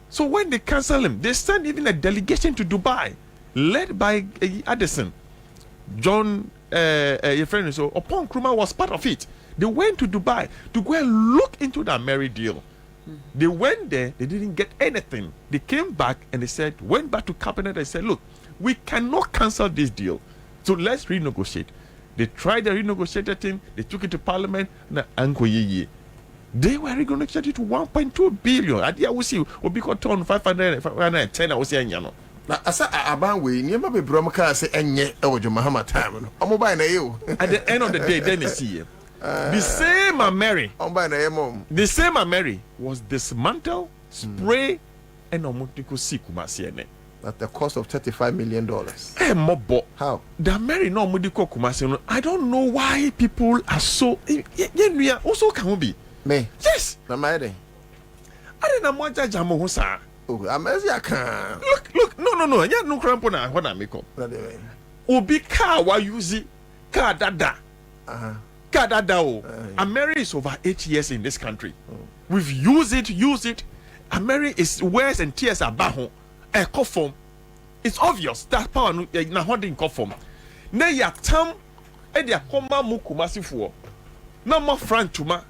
So when they cancel him, they send even a delegation to Dubai, led by Addison. John your friend, so upon Nkrumah was part of it. They went to Dubai to go and look into that Mary deal. They went there, they didn't get anything. They came back and they went back to cabinet and said, look, we cannot cancel this deal, so let's renegotiate. They tried the renegotiated thing, they took it to parliament, they were renegotiated to 1.2 billion. I will see, will be called 510. I was saying, you know. Now, as I ban we, you never be Bromaka say, enye, Mahama time. I'm mobile you. At the end of the day, then you see the same Mary. The same Mary was dismantled, spray, and Omotiko Sikumasiene. At the cost of $35 million. How? The Mary no Mudiko Kumasiene. I don't know why people are so. We are also can be. Me? Yes. Na maide. I don't know what Jamo Hosa. Oh, amazing. I can. Look. No. Yeah, no crampona. What I make up. Obi car wa use car dada. Car dada. Mary is over 8 years in this country. We've used it. Mary is wears and tears are bahon. A conform. It's obvious that power na holding conform. Na ya tam e dia koma mu kumasi fuo. Na ma frantuma.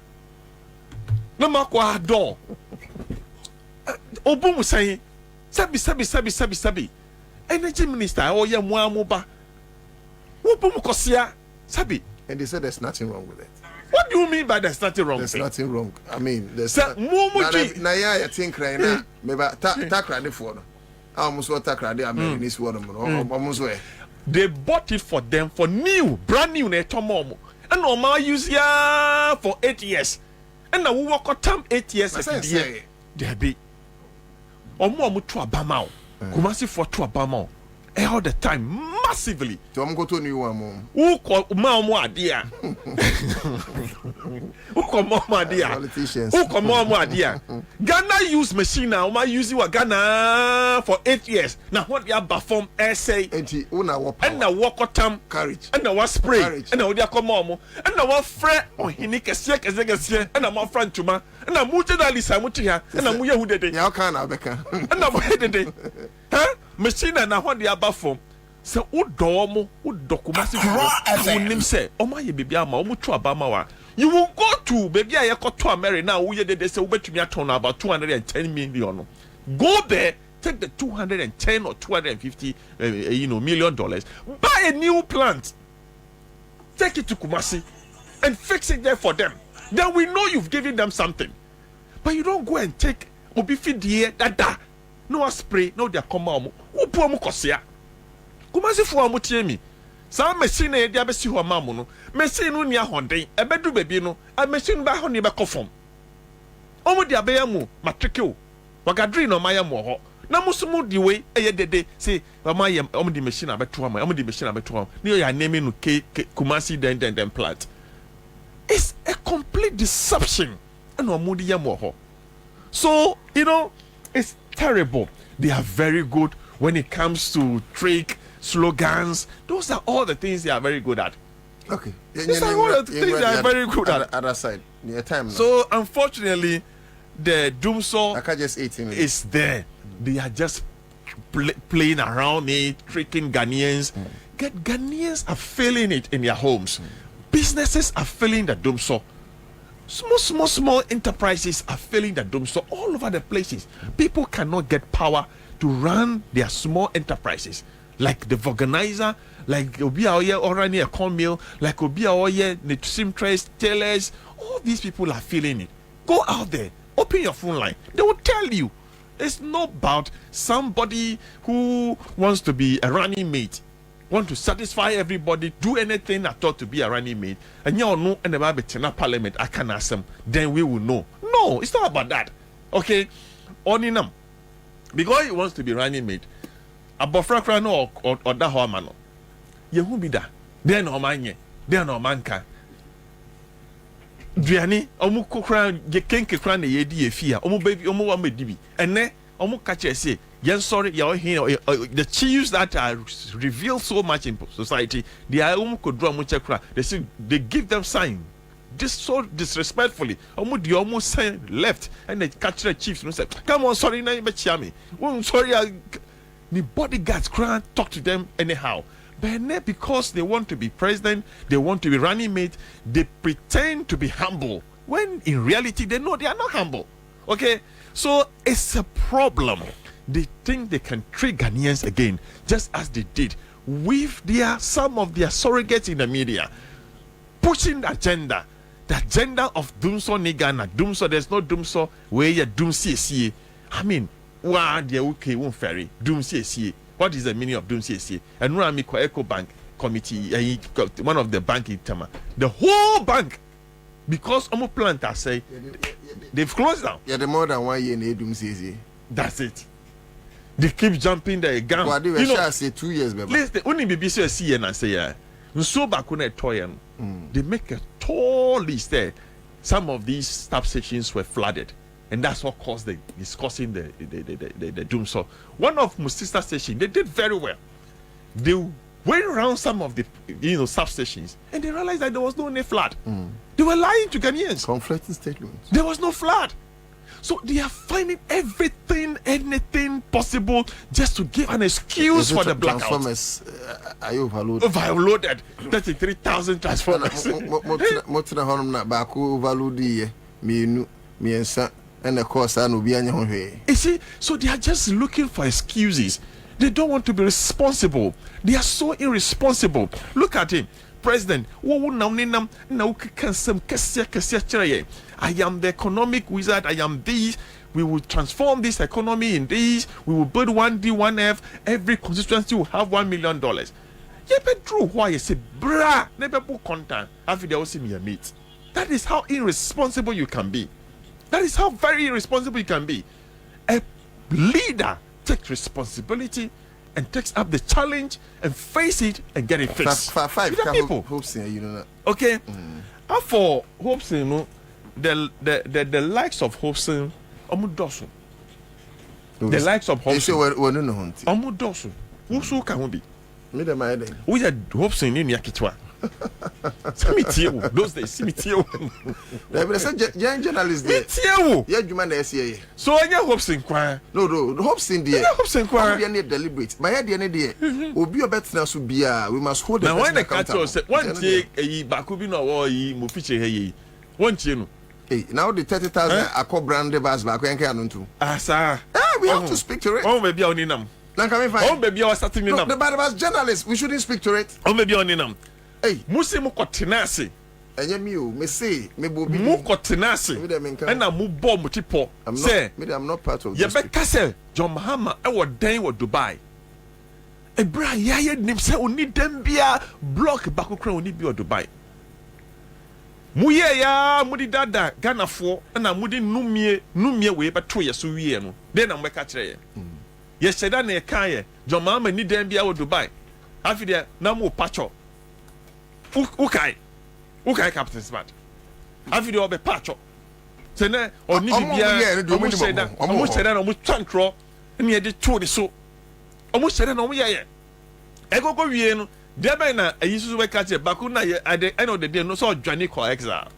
Na ma kwa do. Obu mu say sabi. energy minister oh yeah muamuba wupumukosia sabi. And they said there's nothing wrong with it. What do you mean by there's nothing wrong? There's nothing wrong. I mean, there's na ya think right now. Maybe takrade for no. Almost what takrade Americanese word almost where. They bought it for them for new, brand new na tomomo. And normal use ya for 8 years. And now we work on time 8 years again. There be. Omo to Abama. Kumasi for to Abama. All the time massively. So I'm going to new one mom. Who call mama idea? Who call mama idea? Politicians. Who call mama idea? Ghana use machine now. My use you Ghana for 8 years. Now what you have perform essay and now walk time courage and now spray courage. And now they come mom and now friend on hinika siek and now my friend tuma and now mutualisa mutia and now muya who did it. Ya can abeka. And now what did it? Huh? Machine na what they are perform. So udomo udokumasi unim say omaye baby ama omutu abama wa you will go to baby ayeko to America now we they say ubetumi aton about 210 million. Go there, take the 210 or 250 million dollars, buy a new plant, take it to Kumasi and fix it there for them. Then we know you've given them something. But you don't go and take obifi die dada no spray no dia come omo upu omo kosia Kumasi fu omo tie mi sa machine e dia besi ho mamu no machine no nia honden ebedu baby no a machine ba ho ne be kofom omo dia be yamu matrike o wagadri no mayam ho na musumu di we eye dede say mayam omo di machine abeto am omo di machine abeto am ne ya name no Kumasi den plant. It's a complete deception and omo di yam ho. So it's terrible. They are very good when it comes to trick slogans. Those are all the things they are very good at. Okay. These are all the things they are very good at. Other side, near time. So unfortunately, the doomsaw I can't just 18 minutes. is there. They are just playing around it, tricking Ghanaians. Ghanaians are feeling it in their homes. Businesses are feeling the doomsaw. Small enterprises are feeling the doomsaw all over the places. People cannot get power to run their small enterprises. Like the organizer, like Obi Aoye Orani Econ Mill, like Obi Aoye, the seamstress, tailors. All these people are feeling it. Go out there, open your phone line. They will tell you. It's not about somebody who wants to be a running mate, want to satisfy everybody, do anything at all to be a running mate. And you know, and the Bible Parliament, I can ask them, then we will know. No, it's not about that. Okay? Oninam. Because he wants to be running mate. Abofra no or da homano. You who be that? Then no man, then no manka. Duani, omu kokran, ye kenke kran ye di fia, omu baby, omu wa me dibi. And ne, omu kache say, yes, sorry, the chiefs that are revealed so much in society, they are could draw much. They say they give them sign, just so disrespectfully. Almost sign left, and they catch the chiefs and say, "Come on, sorry, na me. Sorry, the bodyguards can't talk to them anyhow." But because they want to be president, they want to be running mate, they pretend to be humble when in reality they know they are not humble. Okay, so it's a problem. They think they can trick Ghanaians again, just as they did with some of their surrogates in the media, pushing the agenda of Doomsaw Nigana, Doomsaw. There's no Doomsaw where you Doomsaw. I mean, why the okay won't ferry Doomsaw? What is the meaning of Doomsaw? And Rami Eco Bank Committee, one of the bank in Tama, the whole bank, because Omo Planta say they've closed down. Yeah, the more than 1 year in Doomsaw. That's it. They keep jumping the gun. Well, they were say 2 years, baby. Listen, only BBC see and say, so back when they make a tall list there. Some of these stop stations were flooded, and that's what caused the discussing the doomsaw. One of my sister stations, they did very well. They went around some of the substations, and they realized that there was no flood. They were lying to Ghanaians. Conflicting statements. There was no flood. So they are finding anything possible just to give an excuse for the blackout. Transformers are you overloaded? Overloaded. 33,000 transformers. And of course, I know be. You see, so they are just looking for excuses. They don't want to be responsible. They are so irresponsible. Look at him. President, I am the economic wizard. I am this. We will transform this economy in this. We will build 1D, 1F. Every constituency will have $1 million. Yeah, but true. Why you say, brah, never put content. After they also me a meet. That is how irresponsible you can be. That is how very irresponsible you can be. A leader takes responsibility and takes up the challenge and face it and get it fixed. Five people. you know that. Okay. And for Hopeson, you know, the likes of Hopeson, Omudosu. The likes of Hopeson. Omudosu. Who can be? Me the my day. We had Hopeson in Yakitwa. Those days, see me tell. There is a journalist there. Yeah, you man there. So I get hopes in choir. No, hopes in the hopes in choir. We are near deliberate. My head, the idea will be a better now. We must hold the. Now, when the catcher said, one day a Bakubino or ye, Mufiche, hey, one chin. Hey, now the 30,000 I call brand bus back when can do. Ah, sir. We have to speak to it. Oh, maybe on in them. Now, can we find? Oh, maybe I was starting in them. The bad was journalists. We shouldn't speak to it. Oh, maybe on in them. Hey, Musimu Cotinasi. And you, me say, me bobi. Mu Cotinasi. And I move bomb tipo. Say, I'm not part of this. Yebe Castle, John Mahama, I was dying with Dubai. A bra, ya name say, only them be a block Bakukra, only be Dubai. Muye ya, Mudi Dada, Ghana for, and I Mudi Numie way, but 2 years, no. Then I'm catch it. Yes, Sedane Kaye, John Mahama need them be out Dubai. After that, no more patcho. Ukai Captain Smart. Have you be patch up? Sene or Nibia, almost said that, almost tankro, and yet the two so almost said no, yeah. Ego go yen, Debana, I used to catch a Bakuna at the end of the day, no so Johnny call exile.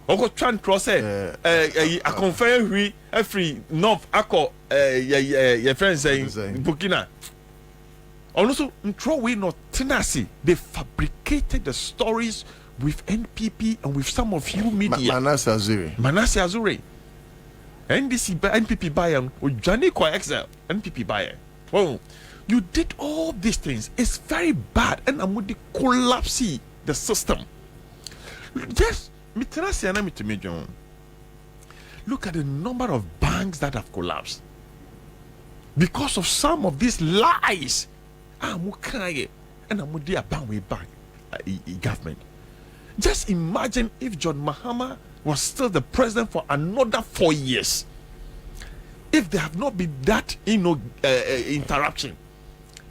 Oko tankro say, a confirm we a free North Ako, your friend saying Burkina. Also, we not tenacity. They fabricated the stories with NPP and with some of you media. Manasseh Azuri. NDC NPP buyer with Johnny Kwa Excel NPP buyer. Oh, you did all these things. It's very bad, and I'm going to collapse the system. Just me tenacity and me to me, John. Look at the number of banks that have collapsed because of some of these lies. And I'm with the way back government. Just imagine if John Mahama was still the president for another 4 years. If there have not been that interruption,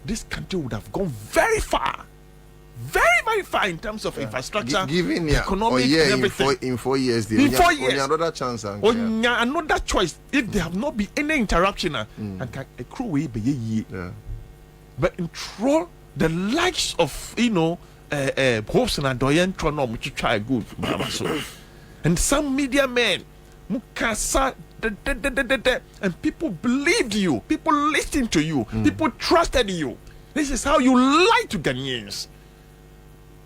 this country would have gone very far. Very, very far in terms of infrastructure, economic, and everything. In 4 years, in 4 years, another chance. Another choice. If there have not been any interruption, and a crew way be ye. But in troll the likes of Hopes and Adoyen Tronom to try good and some media men Mukasa and people believed you, people listened to you, people trusted you. This is how you lie to Ghanaians.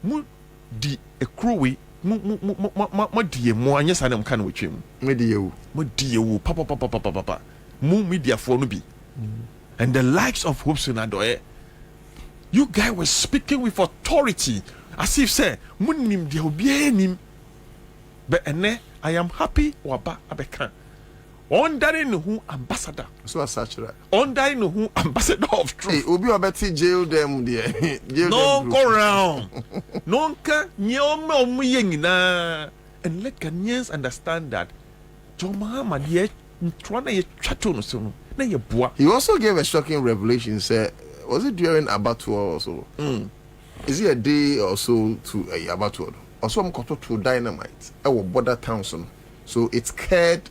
Mu di ekrowe mu di emu anya sa na mka na wetwe mu di ewu papa mu media for no bi. And the likes of Hopes and Adoye, you guys were speaking with authority as if say munim dia obi anim. But ene I am happy waba abeka. Ondare no hu ambassador. So as such that. Ondare no hu ambassador of truth. Hey, obi obeti jail them there. No go round. No nka nyoma omuye nyina. And let Ghanaians understand that John Mahama dey try na ye twato no so no. He also gave a shocking revelation. Said, was it during abattoir or so? Is it a day or so to a abattoir? Or some got to dynamite? Our border towns. So it scared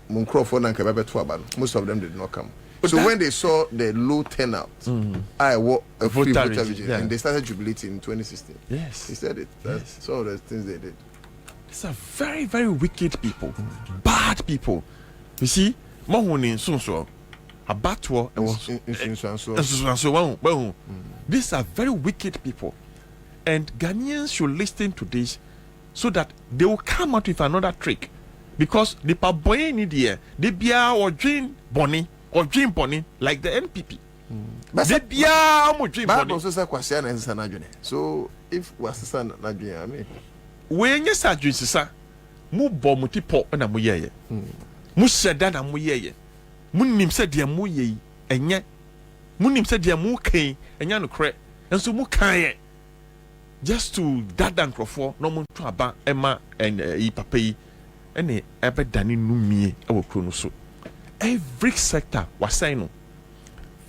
Muncroft and Kabebe to Aban. Most of them did not come. But so when they saw the low turnout, I wore a free voter and they started jubilating in 2016. Yes, he said it. That's all the things they did. These are very, very wicked people, bad people. You see. Mahoni so abattoir these are very wicked people, and Ghanaians should listen to this so that they will come out with another trick, because the parboy in the they be or dream bonny like the NPP. Debia mo dream Bible body. also say kwasi na nsa na dwene. So if wasisa na dwene, I mean, We nye sa dream sisa. Mu bo mu ti po na mu yeye. Mu sheda na mu yeye. Mu nim se de mu yeye enye. Mu nim se de mu kan enya no kre. Enso mu kan ye. Just to that nkrofo no mu to aba ema yi papa yi ene ebe dani numie e wo kro no so. Every sector was saying no.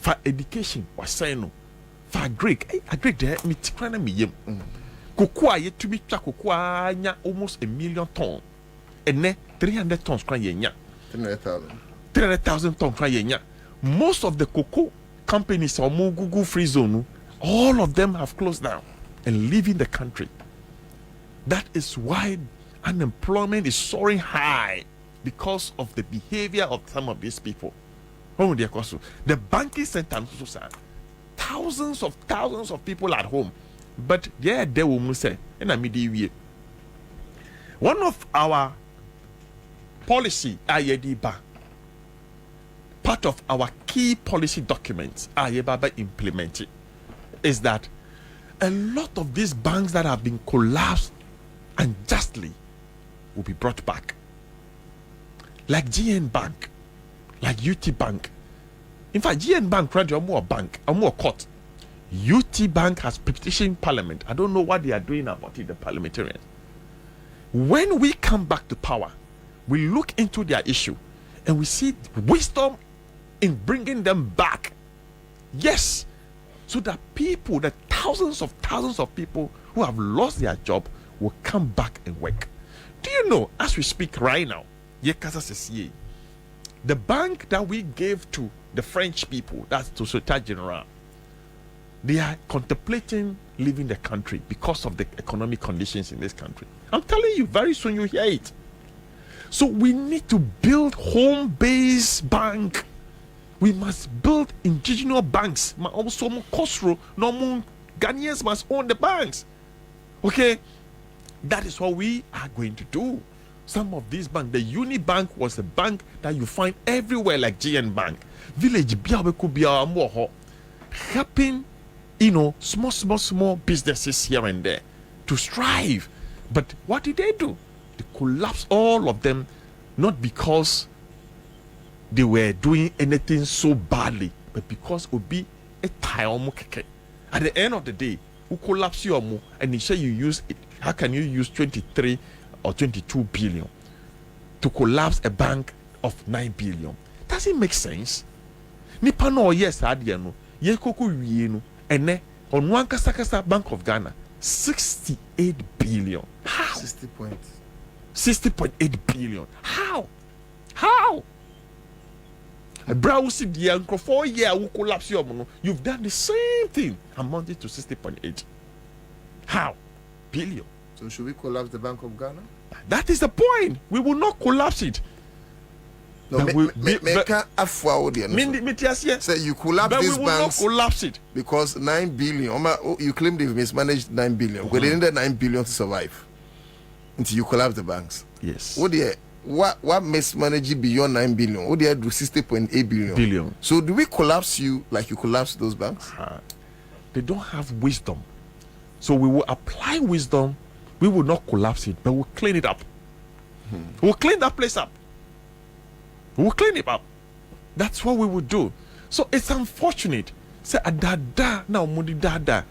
For education was saying no. For agric there me tikra na me yem. Cocoa yet to be cocoa nya almost 1 million ton. Ene 300 tons kra ye nya. 300,000 tons kra ye nya. Most of the cocoa companies or Google free zone, all of them have closed down and leaving the country. That is why unemployment is soaring high because of the behavior of some of these people. The banking center, thousands of people at home, but they will say, one of our policy, part of our key policy documents, implemented, is that a lot of these banks that have been collapsed unjustly will be brought back. Like GN Bank, like UT Bank. In fact, GN Bank ran a more bank, a more court. UT Bank has petitioned Parliament. I don't know what they are doing about it, the parliamentarians. When we come back to power, we look into their issue and we see wisdom in bringing them back. Yes, so that people, the thousands of people who have lost their job will come back and work. Do you know, as we speak right now, the bank that we gave to the French people, that's to Societe Generale, they are contemplating leaving the country because of the economic conditions in this country. I'm telling you, very soon you hear it. So we need to build home-based bank. We must build indigenous banks. Also, Ghanaians must own the banks. Okay, that is what we are going to do. Some of these banks, the Unibank was a bank that you find everywhere, like GN Bank. Village helping, small businesses here and there to strive. But what did they do? They collapsed all of them, not because they were doing anything so badly, but because it would be a time. At the end of the day, who collapse your mo and you say you use it? How can you use 23 or 22 billion to collapse a bank of 9 billion? Does it make sense? Nipa no yes adiano ye koko wie no ene on one kasa Bank of Ghana 68 billion. How? 60.8 billion. How? A browse the uncle 4 year who collapse your mono. You've done the same thing, amounted to 60.8. How? Billion. So should we collapse the Bank of Ghana? That is the point. We will not collapse it. No, say you collapse these banks. We will not collapse it because 9 billion. You claim they've mismanaged 9 billion. But they needed 9 billion to survive until you collapse the banks. Yes. What mismanaging beyond 9 billion? What do you do 60.8 billion? So do we collapse you like you collapse those banks? They don't have wisdom. So we will apply wisdom. We will not collapse it, but we'll clean it up. We'll clean that place up. We'll clean it up. That's what we will do. So it's unfortunate. Say adada now mudi dada.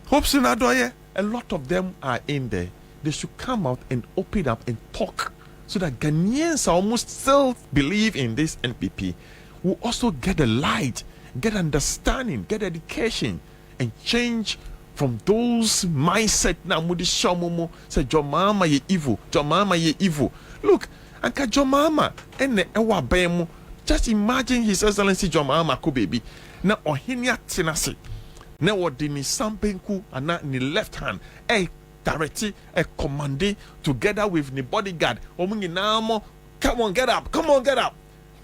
Hopes in Adoye, a lot of them are in there. They should come out and open up and talk so that Ghanaians almost still believe in this NPP will also get a light, get understanding, get education, and change from those mindset now mudi shamomo say John Mahama ye evil. Look, Anka John Mahama ene ewa bemu. Just imagine His Excellency John Mahama ko baby. Na ohinia tenase. Na wodini sampenku ana ni left hand. Directly commanding together with the bodyguard. Come on, get up.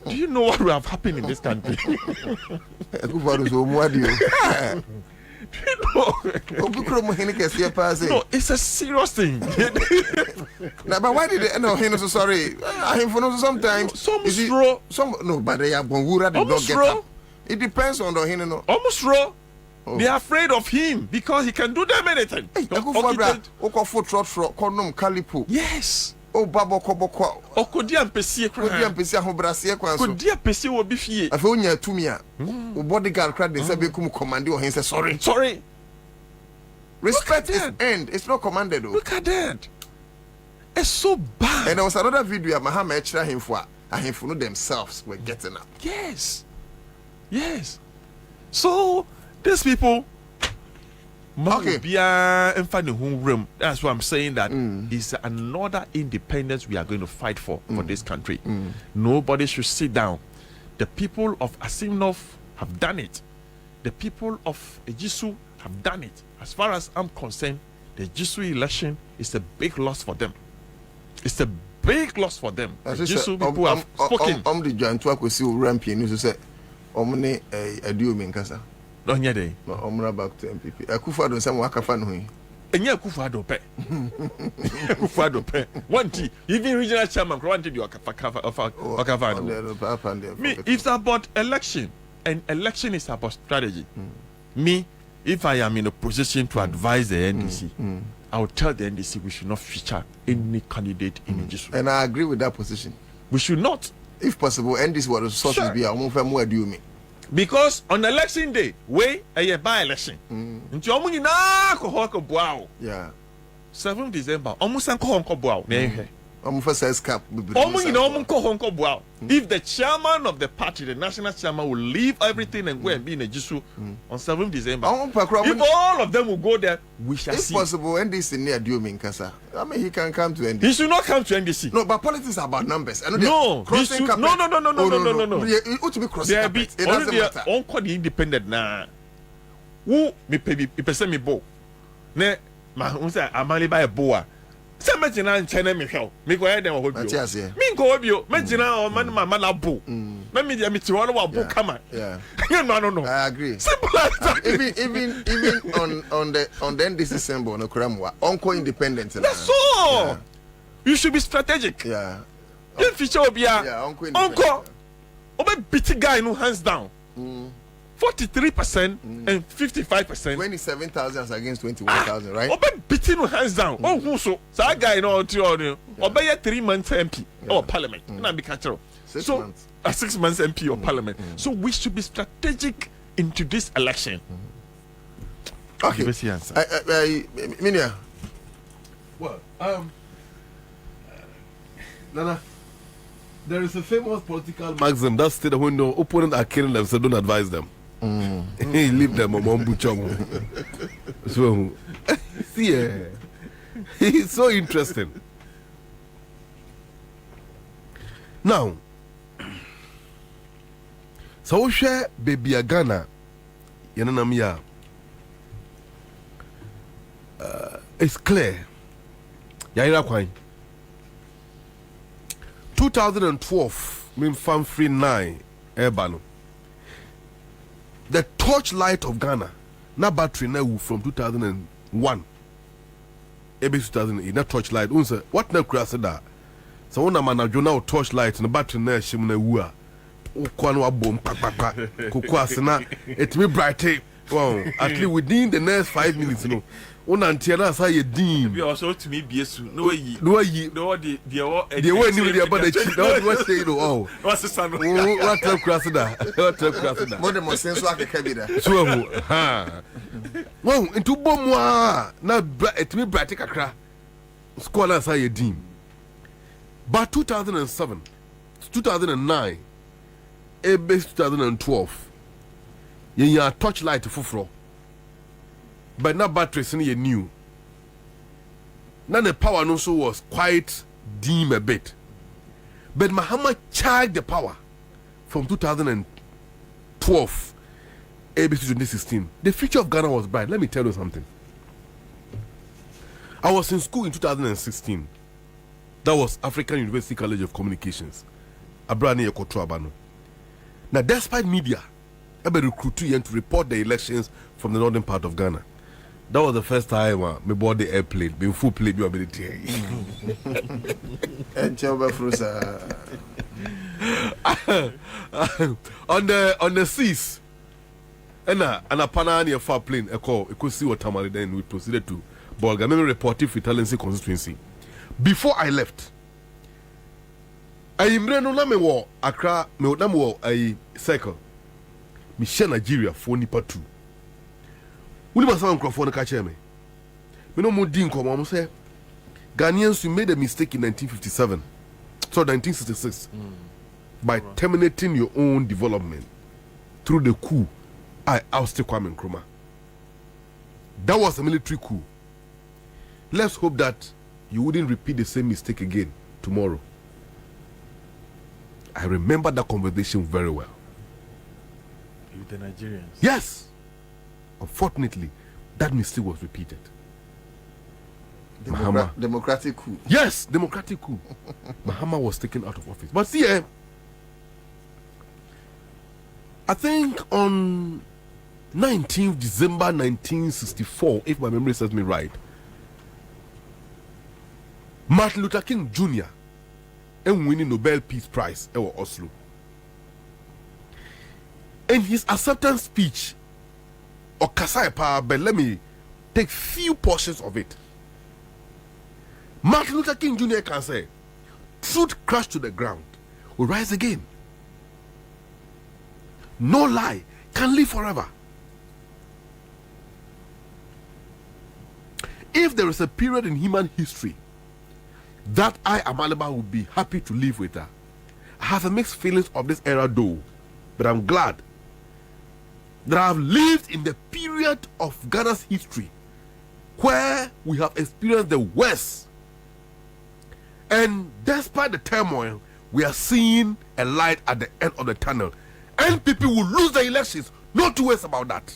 Do you know what will have happened in this country? No, it's a serious thing. Now, but why did they know him so sorry? Sometimes some no, but they are Bonwura, they don't get up. It depends on the hino. Almost raw. They are afraid of him because he can do them anything. Yes. Oh, Babo Koboko. Okodia mpesi Kodia ekra. mpesi ahobrasie kwanso. Kodia mpesi wo bi fie. Afa onya tumia. O bodyguard crowd dey say be kum command o hin say sorry. Sorry. Respect is earned. It's not commanded though. Look at that. It's so bad. And there was another video of Mahama extra him for no themselves were getting up. Yes. Yes. So these people Okay. That's why I'm saying that it's another independence we are going to fight for this country. Nobody should sit down. The people of Asimov have done it. The people of Ejisu have done it. As far as I'm concerned, the Ejisu election is a big loss for them. It's a big loss for them. The Ejisu people have spoken. The giant to akwesi rampi news say omne aduo menkasa. No nyede. No omra back to NPP. Akufado say wakafa no hin. Enye Akufado pe. Akufado pe. One T. Even regional chairman wanted you wakafa. Me, it's about election, and election is about strategy. Me, if I am in a position to advise the NDC, I will tell the NDC we should not feature any candidate in Ejisu. And I agree with that position. We should not. If possible, NDC was the sources be a because on election day, a by election. Yeah. 7th December, almost if the chairman of the party, the national chairman, will leave everything and go and be in Ejisu on 7th December, if all of them will go there, we shall see. If possible, NDC near Duomin Kasa. I mean, he can come to NDC. He should not come to NDC. No, but politics are about numbers. No, no. It ought to be crossing carpet. It doesn't matter. Only the independent na. Who me pay person me bo. Ne ma unsa Amaliba e boa. Say me jina nchene me hwe. Me go head dem ho bio. Me go bio. Me jina o man mama na bo. Me me dia me ti wo wa bo kama. Yeah. No. I agree. Simple as that. Even on the NDC symbol no kuramwa. Onko independent. That's all. Yeah. You should be strategic. Yeah. You feature obia. Yeah, onko. Obe beat guy no hands down. 43% and 55%. 27,000 against 21,000, right? Obe beating no hands down. Oh, who so? So that guy no Obe 3 months MP or parliament. Na be catcher. 6 months. 6 months MP or parliament. So we should be strategic into this election. Okay. Give us the answer. Minia. Well, Nana, there is a famous political maxim that stated when the opponents are killing themselves, don't advise them. Leave them among Buchong. So, see, it's so interesting. Now, so share baby Ghana, Yanamia. It's clear. Yaira Kwai. 2012, mean Farm Free 9, Ebano. The torchlight of Ghana, na battery now from 2001. Maybe 2008, na torchlight. What na krasa da? So one man na jona torchlight na battery na shim na wua. Ukwa no abom pa. Kukwa sena it me bright. Wow, at least within the next 5 minutes, you know. Una antiana sa ye dim. We also to me biesu. No yi. No the way ni the about the cheat. What say no? Oh. What's the son? What tell Crasida? What tell Crasida? More than sense like a cabida. So ha. Wow, into bomwa na it me bright kakra. Scholar sa ye dim. But 2007, 2009, ebe 2012. You torchlight fufro. But now batteries in new. Now the power also was quite dim a bit. But Mahama charged the power from 2012 ABC 2016. The future of Ghana was bright. Let me tell you something. I was in school in 2016. That was African University College of Communications. Abrani Ekotuabano. Now despite media, I be recruited to report the elections from the northern part of Ghana. That was the first time me board the airplane, being full plane, you ability. on the seas. And a pana near far plane, a call, a could see what Tamale, then we proceeded to Bolga. Let me report it for Talency constituency. Before I left, I am Name war, Accra, Melnamo, a cycle. Michelle Nigeria, 4 nipa 2. We must sound for the catch me. We no more din come on, say Ghanaians, you made a mistake in 1957, so 1966, by terminating your own development through the coup. I ousted Kwame Nkrumah. That was a military coup. Let's hope that you wouldn't repeat the same mistake again tomorrow. I remember that conversation very well. With the Nigerians? Yes. Unfortunately, that mistake was repeated. Mahama. Democratic coup. Yes, democratic coup. Mahama was taken out of office. But see, I think on 19th December 1964, if my memory serves me right, Martin Luther King Jr. and winning Nobel Peace Prize in Oslo. In his acceptance speech, or Kasai Power, but let me take few portions of it. Martin Luther King Jr. can say, truth crashed to the ground will rise again. No lie can live forever. If there is a period in human history that I, Amaliba, would be happy to live with her, I have a mixed feelings of this era though, but I'm glad that I have lived in the period of Ghana's history where we have experienced the worst. And despite the turmoil, we are seeing a light at the end of the tunnel. NPP will lose the elections, no two ways about that.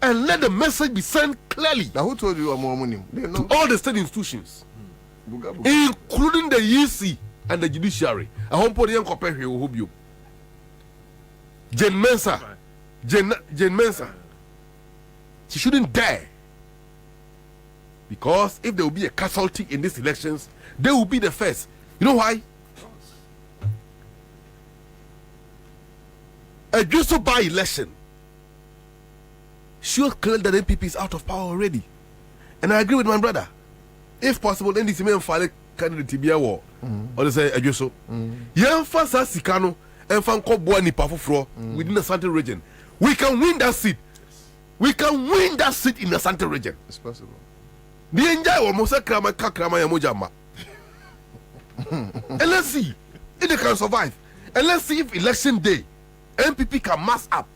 And let the message be sent clearly. Now, who told you I'm more money? To all the state institutions, including the EC and the judiciary. I hope you can compare here with you. Jane Mensa. Jane Mensa. She shouldn't dare. Because if there will be a casualty in these elections, they will be the first. You know why? A just by election shows clearly that NPP is out of power already. And I agree with my brother. If possible, then this man file candidate to be a war. Or they say a just so. Young Fasa Sikano and Fanko Boani Pafufro within the Santa region. We can win that seat. We can win that seat in the Santa region. It's possible. The enjoy almost a krama kakrama yamojama. And let's see if they can survive. And let's see if election day NPP can mass up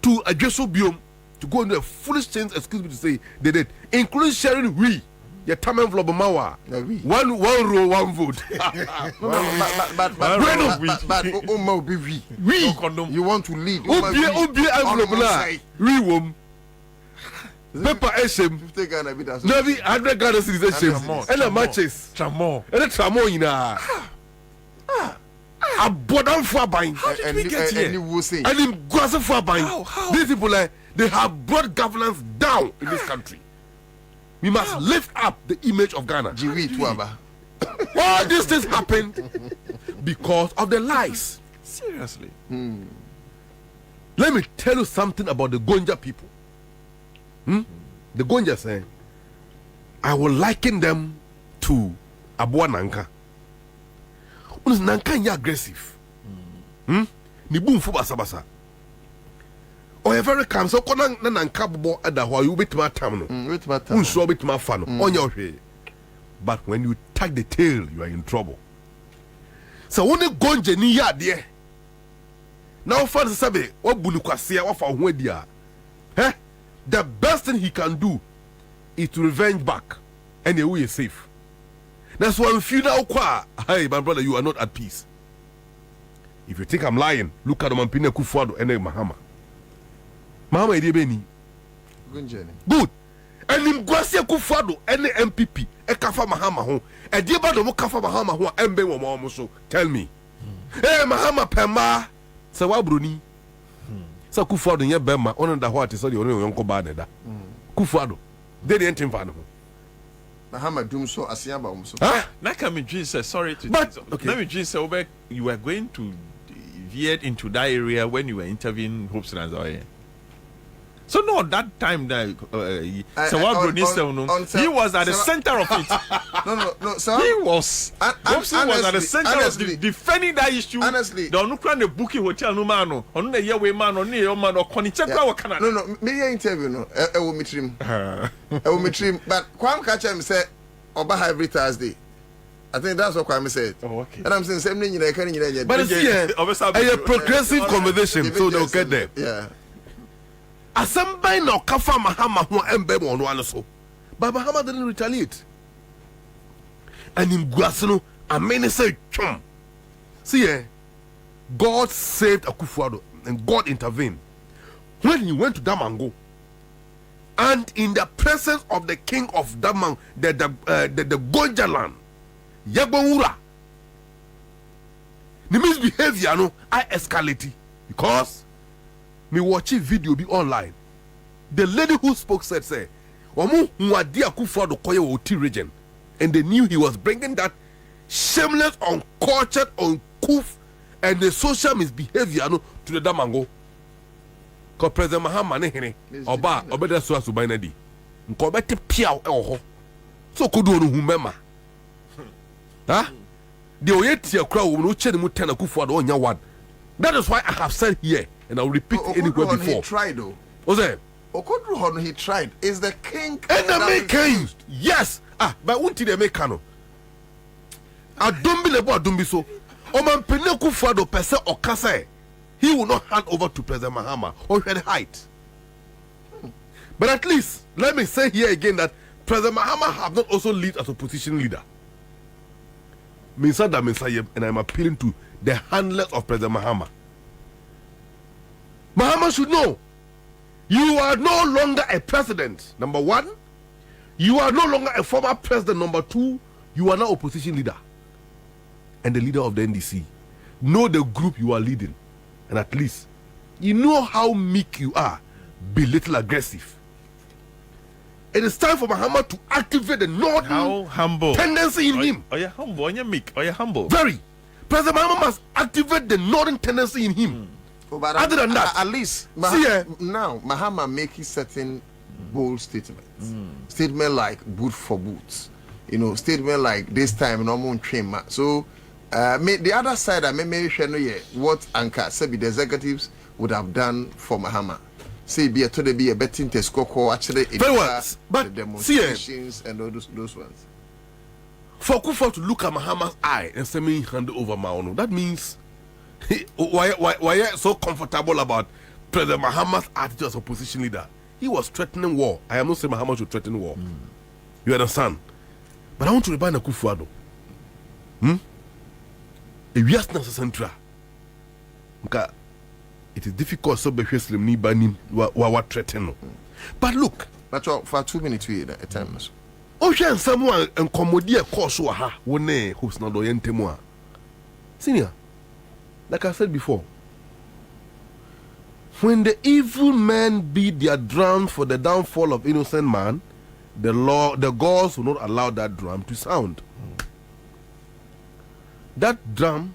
to a Jesu biome to go into a foolish change, excuse me to say, they did, including sharing your time envelope mawa. One row, one vote. But you want to lead. We won. Paper SM. Navi 100 Ghana citizens. And the matches. Tramo. And the tramo in a. A bodam for buying. How did we get here? And in Guasa for buying. How? These people, they have brought governance down in this country. We must lift up the image of Ghana. All these things happened because of the lies. Seriously. Let me tell you something about the Gonja people. The Gonja say, I will liken them to Abua Nanka. Nanka is aggressive. Ni boom for basabasa. Or a very calm. So Konan Nanka bo adawa you bit my tam no. So bit my fan on your head. But when you tag the tail, you are in trouble. So when the Gonja ni ya there. Now for sabe what bulukwasia what for wedia. The best thing he can do is to revenge back, and away is safe. That's why if you now qua, hey, my brother, you are not at peace. If you think I'm lying, look at the Mampina Kufuado and Mahama. Mahama Edebeni. Good. And in Guasia Kufuado and the NPP, a Kafa Mahama home, a dear brother Kafa Mahama who are Embe Wamoso. Tell me. Hey, Mahama Pema, Sawa Bruni. So Kufuado nye bema ona da hwati so de oni yonko ba da. Kufuado. They didn't invite him. Mahama doom so asiaba so. Huh? Nakami Dream said, sorry to But, okay. Nakami Dream said, you were going to veer into that area when you were interviewing Hope Sranzoye. So no, that time that he was at the center of it. No, sir. He was. Hobson was at the center of defending that issue. Honestly, the onukran the booking hotel no man no. Onu na yewe man no ne man no koni chekwa wa kana. No, me interview no. E wo mitrim. But Kwam catch him say Oba every Thursday. I think that's what Kwame said. Oh, okay. And I'm saying same thing you can. But it's a progressive conversation, so they'll get there. Yeah. Asamba na kafa Mahama ho embe mo no ano so. But Mahama didn't retaliate. And in Guasino, Amene said, chum. See, God saved Akufo-Addo and God intervened. When he went to Damango, and in the presence of the king of Damango, the Gojaland, Yagbawura, the misbehavior, no, I escalated because me watching video be online. The lady who spoke said, say, Omu Mwadi Akufo-Addo koye wo Oti region. And they knew he was bringing that shameless, uncultured, uncouth, and the social misbehavior no, to the Damango. Because President Mahama ne Oba Obeda so asubai na di. Nko bete piaw ho. So kodo no humema. Huh? The oyeti akra wo no che ne mu 10 Akufo-Addo onya one. That is why I have said here, and I will repeat anywhere before. He tried though. What's that? Okodru he tried. Is the king and the making? Yes. But won't they make cano? I don't be about don't be so. Oman Peneku Fado Pese or Kase. He will not hand over to President Mahama or head height. But at least let me say here again that President Mahama have not also lead as opposition leader. Mensa and I'm appealing to the handlers of President Mahama. Mahama should know you are no longer a president. Number one. You are no longer a former president. Number two, you are now opposition leader and the leader of the NDC. Know the group you are leading, and at least you know how meek you are. Be little aggressive. It is time for Mahama to activate the northern tendency in him. Are you humble? Are you meek? Are you humble? Very. President Mahama must activate the northern tendency in him. But other than that, at least now Mahama making certain bold statements. Statement like boot for boots, statement like this time no more train. So the other side I may share what Anka said the executives would have done for Mahama. Say be a betting test actually but the demonstrations and all those ones. For Kufa to look at Mahama's eye and say me hand over Maono, that means why are so comfortable about President Mahama's attitude as opposition leader? He was threatening war. I am not saying Mahama should threaten war. You understand? But I want to remind Akufo-Addo. If you ask Nasa Central, it is difficult so be Muslim ni banim wa threaten. But look, that's for 2 minutes we at times. Ocean someone and commodity course wa ha wone who's not oriented more. Senior, like I said before, when the evil men beat their drum for the downfall of innocent man, the gods will not allow that drum to sound. That drum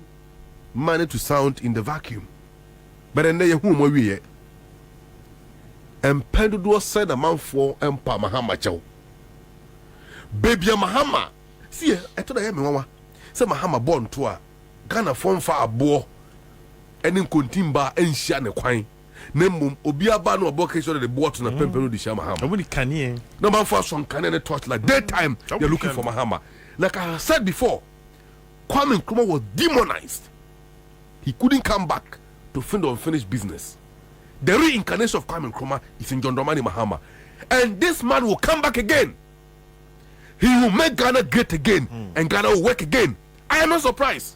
managed to sound in the vacuum. But then they whom we and Pendudo said a man for Empa Mahama Chow. Baby Mahama. See, I told him, Mama, say Mahama born to a Ghana form for a boar and in Kuntimba and Shane Quine. Nembum Obiaba no abocation the boat na pempero di Shama Mahama. Nobody can hear. No man for some can any torch like daytime. You're looking for Mahama. Like I said before, Kwame Nkrumah was demonized. He couldn't come back to finish unfinished business. The reincarnation of Kwame Nkrumah is in John Dramani Mahama. And this man will come back again. He will make Ghana great again. And Ghana will work again. I am not surprised.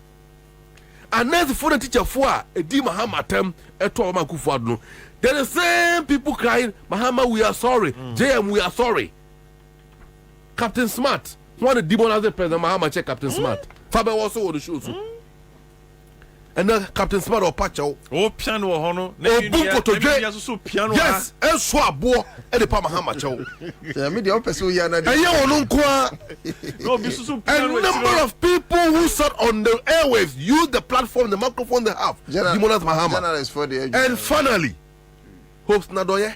And as the foreign teacher for a D Mahama term at all Akufo-Addo, they're the same people crying, Mahama, we are sorry. JM, we are sorry. Captain Smart, one of the demonize President Mahama check Captain Smart. Faber also on the show. and then Captain Smart or Pacho. Oh, piano hono. Bunko to piano. Yes, and swabo and the Mahama chow. The media person here na. And you a number of people who sat on the airwaves use the platform, the microphone they have. Demonate Mahama. And finally, hopes Nadoye,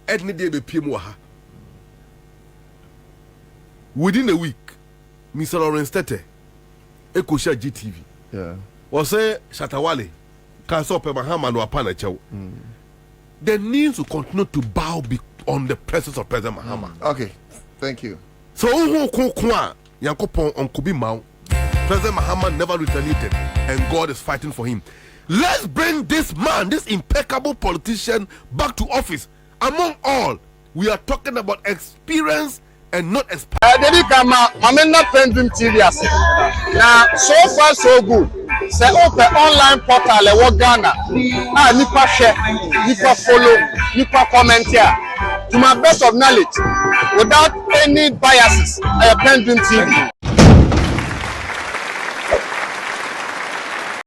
Edni Debe Pimuaha. Within a week, Mr. Lawrence Tete, Ekosha GTV. Yeah. Was say Shatawale, Kasope Mahama no Apana Chow. They need to continue to bow on the presence of President Mahama. Okay, thank you. So who kwa Yankopon on Kubi Mount. President Mahama never retaliated, and God is fighting for him. Let's bring this man, this impeccable politician, back to office. Among all, we are talking about experience and not experience. Dedi kama mamena PENDREAM TV ase. Na so far so good. Say open online portal e wo Ghana. Nipa share, nipa follow, nipa comment here. To my best of knowledge, without any biases, PENDREAM TV.